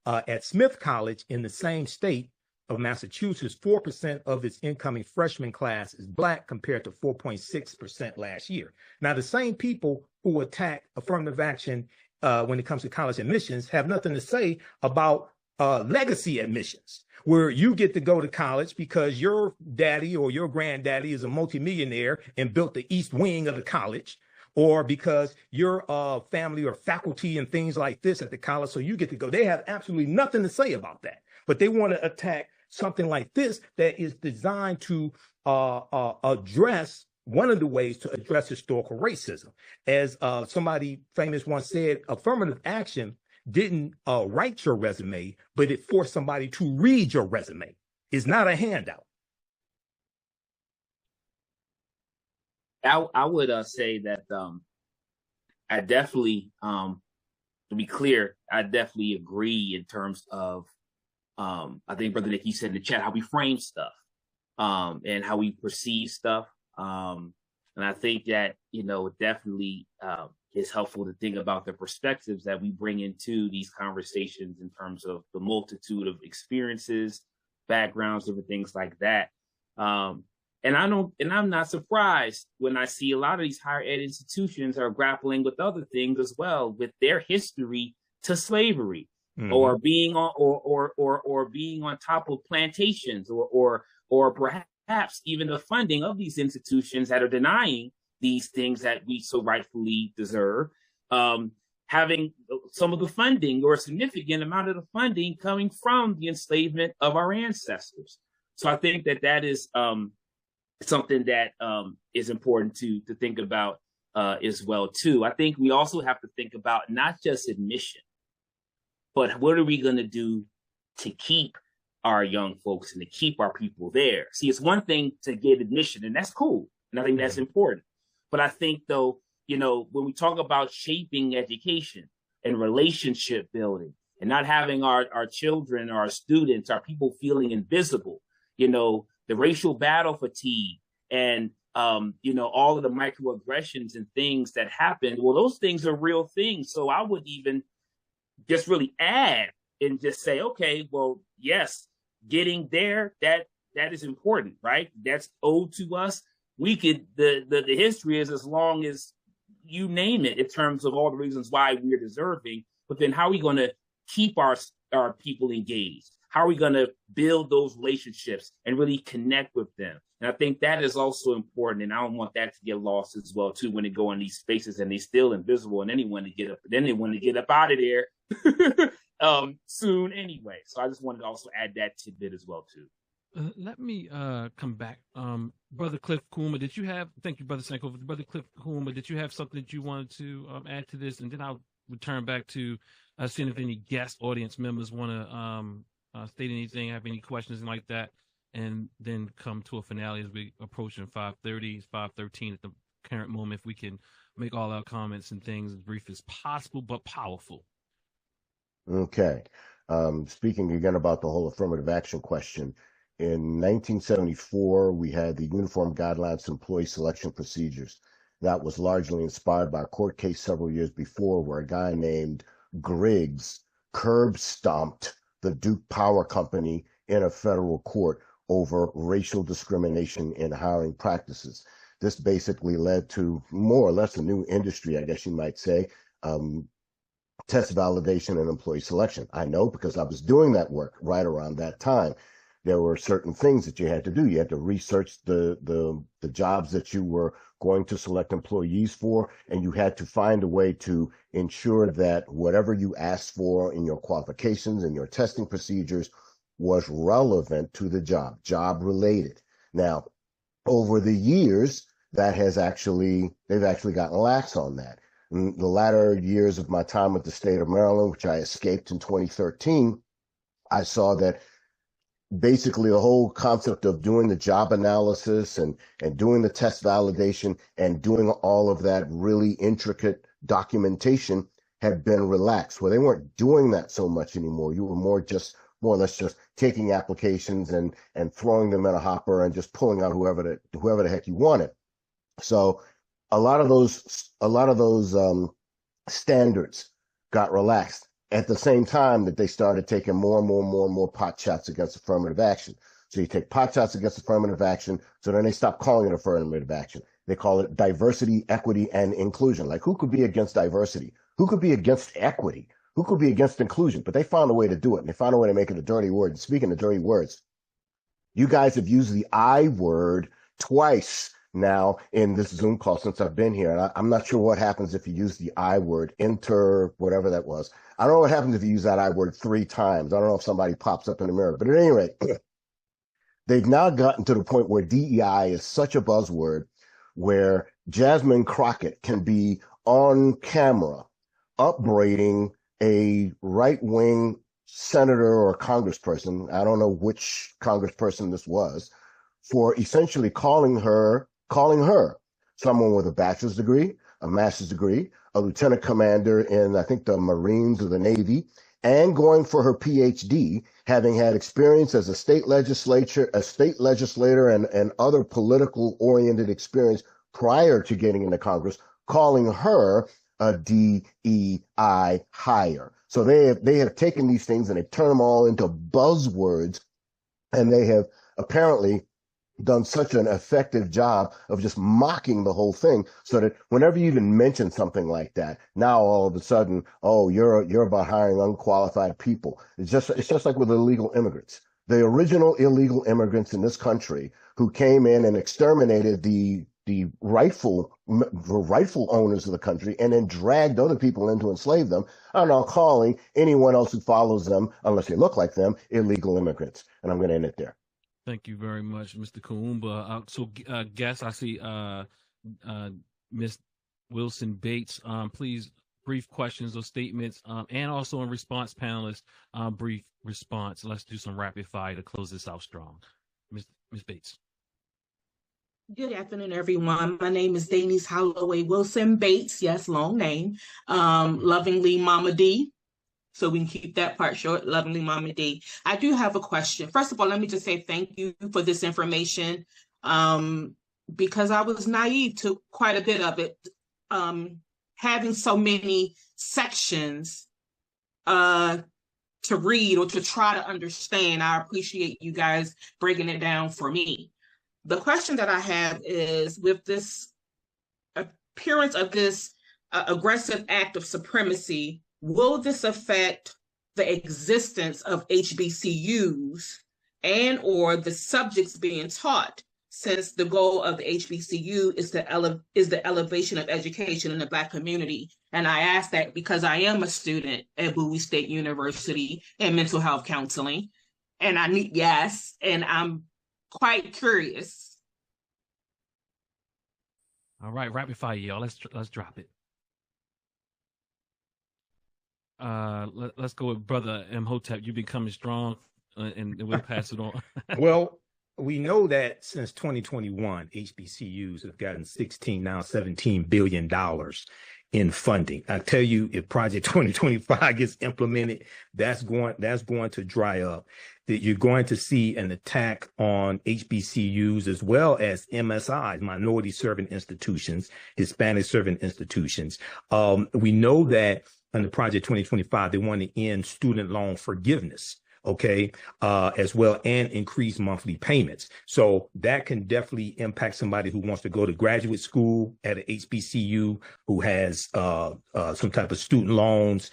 At Smith College in the same state of Massachusetts, 4% of its incoming freshman class is Black compared to 4.6% last year. Now, the same people who attack affirmative action when it comes to college admissions have nothing to say about legacy admissions, where you get to go to college because your daddy or your granddaddy is a multimillionaire and built the east wing of the college, or because your family or faculty and things like this at the college, so you get to go. They have absolutely nothing to say about that, but they want to attack something like this that is designed to address one of the ways to address historical racism. As somebody famous once said, affirmative action didn't write your resume, but it forced somebody to read your resume. It's not a handout. I would say that I definitely, to be clear, I definitely agree in terms of, I think Brother Nick, you said in the chat, how we frame stuff and how we perceive stuff. And I think that, definitely is helpful to think about the perspectives that we bring into these conversations in terms of the multitude of experiences, backgrounds, different things like that. And I'm not surprised when I see a lot of these higher ed institutions are grappling with other things as well, with their history to slavery, or being on or being on top of plantations, or perhaps even the funding of these institutions that are denying these things that we so rightfully deserve, having some of the funding or a significant amount of the funding coming from the enslavement of our ancestors. So I think that is something that is important to think about as well too. I think we also have to think about not just admission, but what are we going to do to keep our young folks and to keep our people there? See, it's one thing to get admission, and that's cool, and I think that's important. But I think, though, when we talk about shaping education and relationship building and not having our children, our students, our people feeling invisible, the racial battle fatigue and, all of the microaggressions and things that happen, well, those things are real things. So I would even just really add and just say, okay, well, yes, getting there, that is important, right? That's owed to us. We could, the history is as long as you name it in terms of all the reasons why we're deserving, but then how are we going to keep our people engaged? How are we going to build those relationships and really connect with them? And I think that is also important. And I don't want that to get lost as well, too, when they go in these spaces and they're still invisible and anyone to get up out of there soon anyway. So I just wanted to also add that tidbit as well, too. Let me come back. Brother Cliff Kuma, thank you, Brother Sankofa. Brother Cliff Kuma, did you have something that you wanted to add to this? And then I'll return back to seeing if any guest audience members want to state anything, have any questions and like that, and then come to a finale as we approach in 5:30. It's 5:13 at the current moment. If we can make all our comments and things as brief as possible, but powerful. Okay. Speaking again about the whole affirmative action question, in 1974, we had the Uniform Guidelines to Employee Selection Procedures. That was largely inspired by a court case several years before where a guy named Griggs curb stomped the Duke Power Company in a federal court over racial discrimination in hiring practices. this basically led to more or less a new industry, I guess you might say, test validation and employee selection. I know because I was doing that work right around that time. There were certain things that you had to do. You had to research the jobs that you were going to select employees for, and you had to find a way to ensure that whatever you asked for in your qualifications and your testing procedures was relevant to the job related. Now, over the years, they've actually gotten lax on that. In the latter years of my time with the state of Maryland, which I escaped in 2013, I saw that basically the whole concept of doing the job analysis and doing the test validation and doing all of that really intricate documentation had been relaxed, where they weren't doing that so much anymore. You were more or less just taking applications and throwing them in a hopper and just pulling out whoever the heck you wanted. So a lot of those standards got relaxed at the same time that they started taking more and more pot shots against affirmative action. So you take pot shots against affirmative action, so then they stop calling it affirmative action. They call it diversity, equity, and inclusion. Like, who could be against diversity? Who could be against equity? Who could be against inclusion? But they found a way to do it, and they found a way to make it a dirty word. And speaking of dirty words, you guys have used the I word twice now in this Zoom call since I've been here. And I'm not sure what happens if you use the I word, whatever that was. I don't know what happens if you use that I word 3 times. I don't know if somebody pops up in the mirror. But at any rate, they've now gotten to the point where DEI is such a buzzword where Jasmine Crockett can be on camera upbraiding a right-wing senator or congressperson, I don't know which congressperson this was, for essentially calling her someone with a bachelor's degree, a master's degree, a lieutenant commander in, I think, the Marines or the Navy, and going for her PhD, having had experience as a state legislator and other political oriented experience prior to getting into Congress, calling her a DEI hire. So they have taken these things and they've turned them all into buzzwords, and they have apparently done such an effective job of just mocking the whole thing, so that whenever you even mention something like that, now all of a sudden, oh, you're about hiring unqualified people. It's just like with illegal immigrants. The original illegal immigrants in this country who came in and exterminated the rightful owners of the country and then dragged other people in to enslave them are now calling anyone else who follows them, unless they look like them, illegal immigrants. And I'm going to end it there. Thank you very much, Mr. Kaumba. So, guests, I see Ms. Wilson Bates. Please, brief questions or statements, and also in response, panelists, brief response. Let's do some rapid fire to close this out strong. Ms. Bates. Good afternoon, everyone. My name is Denise Holloway Wilson Bates. Yes, long name. Lovingly Mama D. So we can keep that part short, Lovingly Mama D. I do have a question. First of all, let me just say thank you for this information, because I was naive to quite a bit of it. Having so many sections to read or to try to understand, I appreciate you guys breaking it down for me. The question that I have is, with this appearance of this aggressive act of supremacy, will this affect the existence of HBCUs and or the subjects being taught, since the goal of the HBCU is the elevation of education in the Black community? And I ask that because I am a student at Bowie State University in mental health counseling, and and I'm quite curious. All right, rapid fire, y'all. Let's drop it. Let's go with Brother Imhotep. You've been coming strong, and we'll pass it on. Well, we know that since 2021, HBCUs have gotten $17 billion in funding. I tell you, if Project 2025 gets implemented, that's going to dry up. That you're going to see an attack on HBCUs as well as MSIs, minority serving institutions, Hispanic serving institutions. We know that under Project 2025, they want to end student loan forgiveness okay, as well, and increase monthly payments. So that can definitely impact somebody who wants to go to graduate school at an HBCU, who has some type of student loans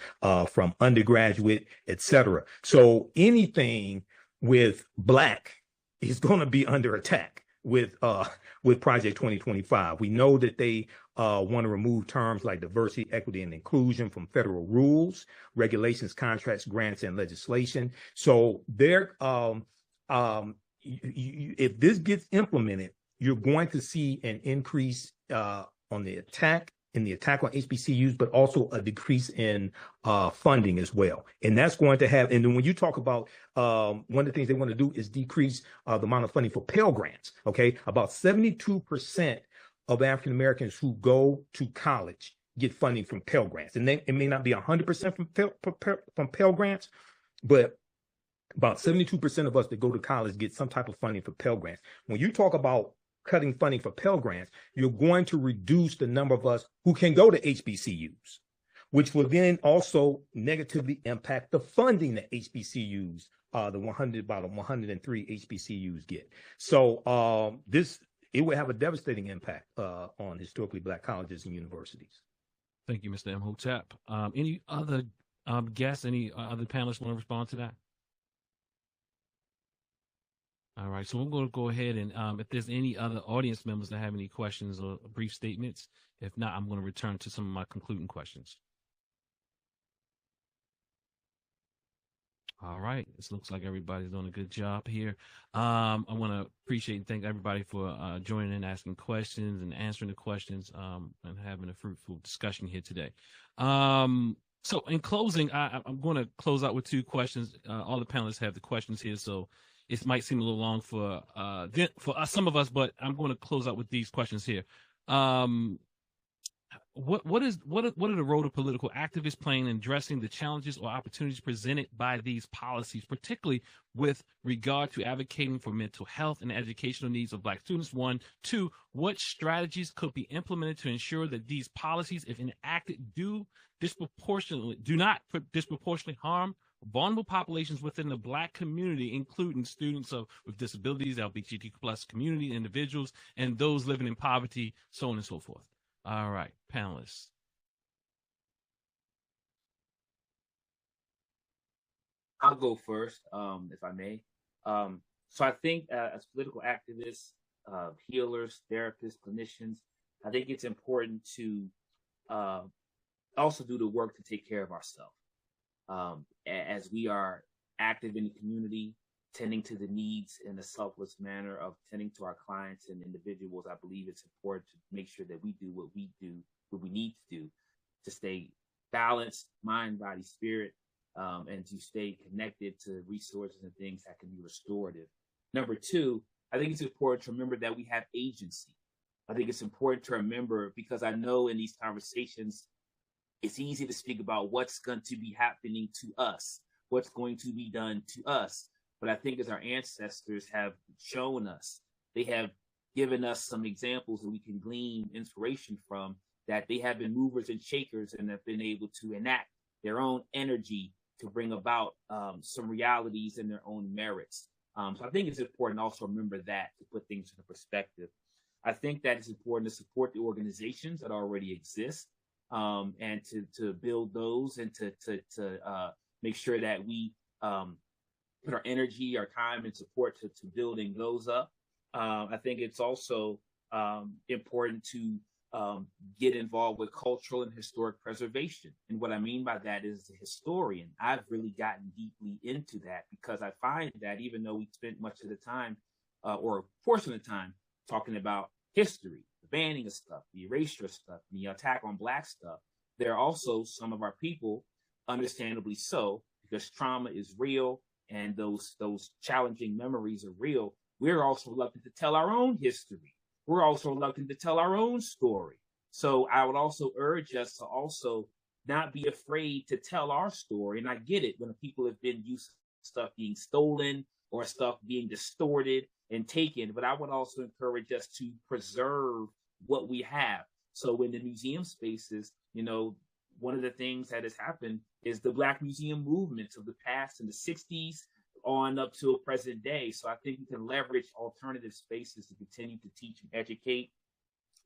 from undergraduate, etc. So anything with Black is going to be under attack with Project 2025. We know that they want to remove terms like diversity, equity, and inclusion from federal rules, regulations, contracts, grants, and legislation. So there, if this gets implemented, you're going to see an increase on the attack on HBCUs, but also a decrease in funding as well. And that's going to have, and then when you talk about one of the things they want to do is decrease the amount of funding for Pell Grants. Okay, about 72% of African Americans who go to college get funding from Pell Grants, and it may not be 100% from Pell Grants, but about 72% of us that go to college get some type of funding for Pell Grants. When you talk about cutting funding for Pell Grants, you're going to reduce the number of us who can go to HBCUs, which will then also negatively impact the funding that HBCUs, about 103 HBCUs get. So it will have a devastating impact on historically Black colleges and universities. Thank you, Mr. Imhotep. Any other guests, any other panelists want to respond to that? All right, so I'm going to go ahead and if there's any other audience members that have any questions or brief statements, if not, I'm going to return to some of my concluding questions. All right, this looks like everybody's doing a good job here. I want to appreciate and thank everybody for joining in, asking questions and answering the questions, and having a fruitful discussion here today. So in closing, I'm going to close out with two questions. All the panelists have the questions here, so it might seem a little long for some of us, but I'm going to close out with these questions here. What are the role of political activists playing in addressing the challenges or opportunities presented by these policies, particularly with regard to advocating for mental health and educational needs of Black students? 1, 2, what strategies could be implemented to ensure that these policies, if enacted, do not disproportionately harm vulnerable populations within the Black community, including students with disabilities, LGBTQ plus community, individuals, and those living in poverty, so on and so forth. All right, panelists. I'll go first, if I may. So I think as political activists, healers, therapists, clinicians, I think it's important to also do the work to take care of ourselves. As we are active in the community, tending to the needs in a selfless manner of tending to our clients and individuals, I believe it's important to make sure that we do what we need to do to stay balanced, mind, body, spirit, and to stay connected to resources and things that can be restorative. Number 2, I think it's important to remember that we have agency. I think it's important to remember, because I know in these conversations, it's easy to speak about what's going to be happening to us, what's going to be done to us. But I think as our ancestors have shown us, they have given us some examples that we can glean inspiration from, that they have been movers and shakers and have been able to enact their own energy to bring about some realities and their own merits. So I think it's important to also remember that, to put things into perspective. I think that it's important to support the organizations that already exist, and to build those, and to make sure that we put our energy, our time, and support to building those up. I think it's also important to get involved with cultural and historic preservation. And what I mean by that is, as a historian, I've really gotten deeply into that, because I find that even though we spent much of the time, or a portion of the time, talking about history, the banning of stuff, the erasure of stuff, the attack on Black stuff, there are also some of our people, understandably so, because trauma is real and those challenging memories are real. We're also reluctant to tell our own history. We're also reluctant to tell our own story. So I would also urge us to also not be afraid to tell our story. And I get it when people have been used to stuff being stolen or stuff being distorted and taken, but I would also encourage us to preserve what we have. So in the museum spaces, one of the things that has happened is the Black museum movements of the past in the 60s, on up to present day. So I think we can leverage alternative spaces to continue to teach and educate.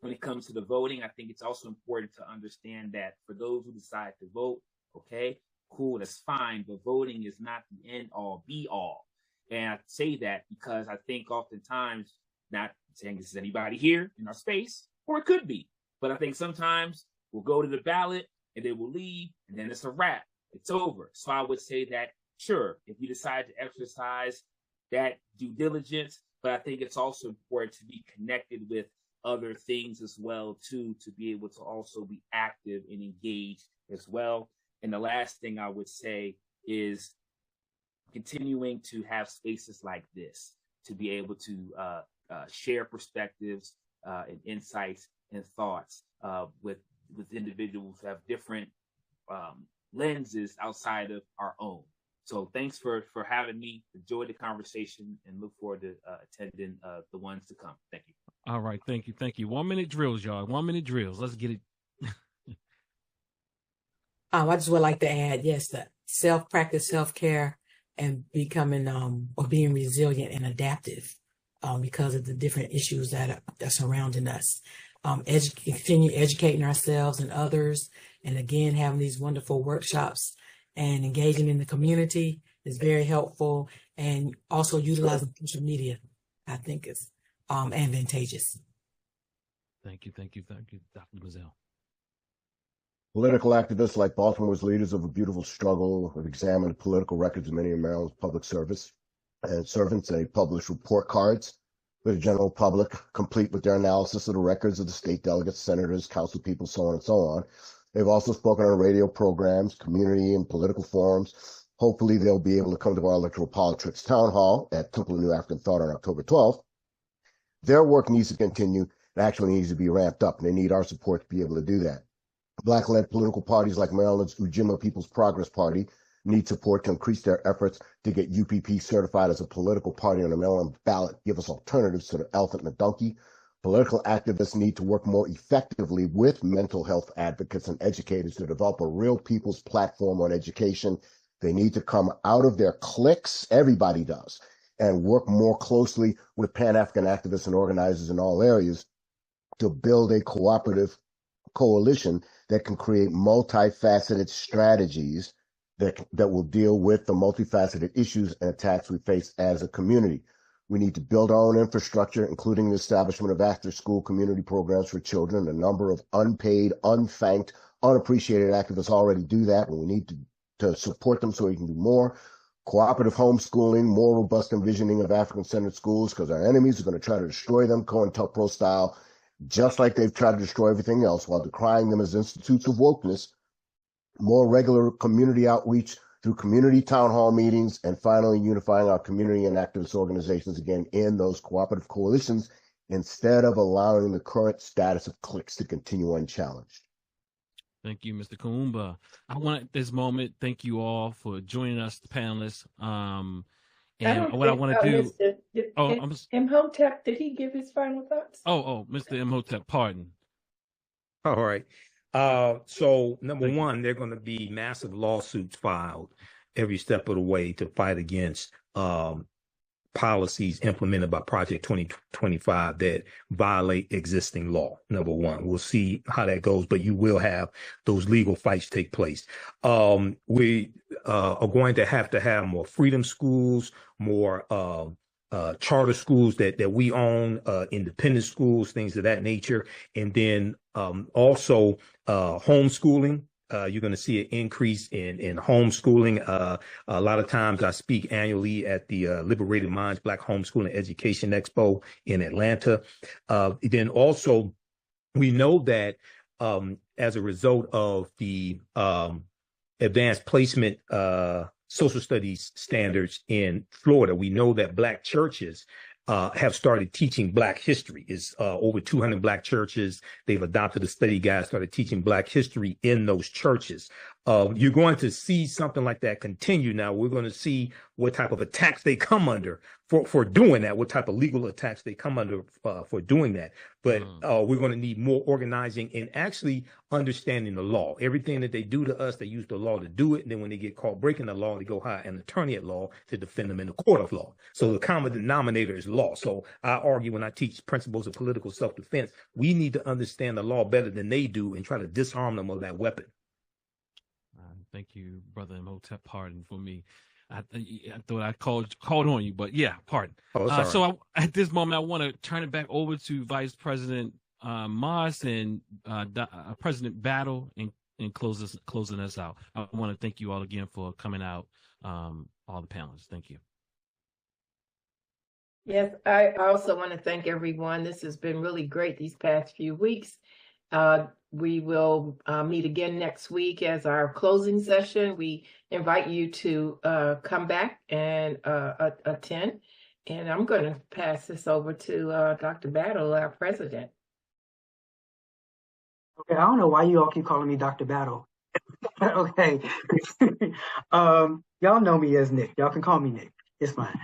When it comes to the voting, I think it's also important to understand that for those who decide to vote, okay, cool, that's fine, but voting is not the end all be all. And I say that because I think oftentimes, not saying this is anybody here in our space, or it could be, but I think sometimes we'll go to the ballot and they will leave, and then it's a wrap. It's over. So I would say that, sure, if you decide to exercise that due diligence, but I think it's also important to be connected with other things as well, too, to be able to also be active and engaged as well. And the last thing I would say is continuing to have spaces like this to be able to share perspectives and insights and thoughts with individuals who have different lenses outside of our own. So thanks for having me. Enjoy the conversation and look forward to attending the ones to come. Thank you. All right. Thank you. 1 minute drills, y'all. 1 minute drills. Let's get it. I just would like to add, yes, the self-practice, self-care, and becoming or being resilient and adaptive because of the different issues that are surrounding us. Continue educating ourselves and others, and again, having these wonderful workshops and engaging in the community is very helpful, and also utilizing social media, I think, is advantageous. Thank you, Dr. Gazelle. Political activists like Baltimore's leaders of a beautiful struggle have examined political records of many of Maryland's public service and servants. They publish report cards for the general public, complete with their analysis of the records of the state delegates, senators, council people, so on and so on. They've also spoken on radio programs, community and political forums. Hopefully they'll be able to come to our electoral politics town hall at Temple of New African Thought on October 12th. Their work needs to continue. It actually needs to be ramped up, and they need our support to be able to do that. Black-led political parties like Maryland's Ujima People's Progress Party need support to increase their efforts to get UPP certified as a political party on the Maryland ballot, give us alternatives to the elephant and the donkey. Political activists need to work more effectively with mental health advocates and educators to develop a real people's platform on education. They need to come out of their cliques, everybody does, and work more closely with Pan-African activists and organizers in all areas to build a cooperative coalition that can create multifaceted strategies that will deal with the multifaceted issues and attacks we face as a community. We need to build our own infrastructure, including the establishment of after-school community programs for children. A number of unpaid, unthanked, unappreciated activists already do that, and we need to support them so we can do more. Cooperative homeschooling, more robust envisioning of African-centered schools, because our enemies are going to try to destroy them, COINTELPRO style, just like they've tried to destroy everything else while decrying them as institutes of wokeness. More regular community outreach through community town hall meetings, and finally unifying our community and activist organizations again in those cooperative coalitions instead of allowing the current status of cliques to continue unchallenged. Thank you, Mr. Koumba. I want at this moment, thank you all for joining us, the panelists. And what I want to do. Imhotep, did he give his final thoughts? Mr. Imhotep, pardon. All right. So number one, there are going to be massive lawsuits filed every step of the way to fight against policies implemented by Project 2025 that violate existing law. Number one, we'll see how that goes, but you will have those legal fights take place. We are going to have more freedom schools, more charter schools that we own, independent schools, things of that nature. And then also homeschooling. You're going to see an increase in homeschooling. A lot of times I speak annually at the Liberated Minds Black Homeschooling Education Expo in Atlanta. Then also we know that as a result of the advanced placement social studies standards in Florida, we know that Black churches have started teaching Black history. It's over 200 Black churches. They've adopted a study guide, started teaching Black history in those churches. You're going to see something like that continue. Now we're going to see what type of attacks they come under for doing that, what type of legal attacks they come under for doing that. But we're going to need more organizing and actually understanding the law. Everything that they do to us, they use the law to do it. And then when they get caught breaking the law, they go hire an attorney at law to defend them in the court of law. So the common denominator is law. So I argue when I teach principles of political self-defense, we need to understand the law better than they do and try to disarm them of that weapon. Thank you, Brother Imhotep. Pardon for me. I thought I called on you, but yeah, pardon. Oh, so at this moment, I want to turn it back over to Vice President Moss and President Battle and closing us out. I want to thank you all again for coming out, all the panelists. Thank you. Yes, I also want to thank everyone. This has been really great these past few weeks. We will meet again next week as our closing session. We invite you to come back and attend. And I'm going to pass this over to Dr. Battle, our president. Okay, I don't know why you all keep calling me Dr. Battle. Okay. Y'all know me as Nick. Y'all can call me Nick. It's fine.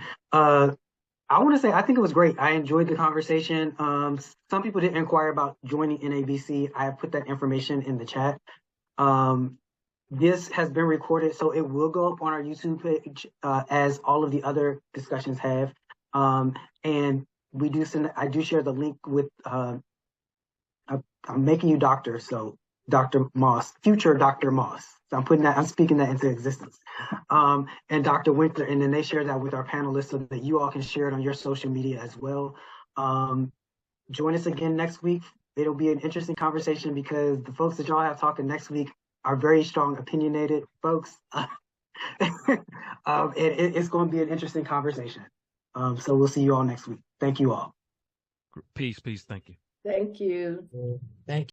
I want to say I think it was great. I enjoyed the conversation. Some people did inquire about joining NABC. I have put that information in the chat. This has been recorded, so it will go up on our YouTube page as all of the other discussions have. And we do I do share the link with. I'm making you doctor, so Dr. Moss, future Dr. Moss. So I'm speaking that into existence. And Dr. Winter, and then they share that with our panelists so that you all can share it on your social media as well. Join us again next week. It'll be an interesting conversation because the folks that y'all have talking next week are very strong, opinionated folks. It's going to be an interesting conversation. So we'll see you all next week. Thank you all. Peace. Thank you. Thank you. Thank you.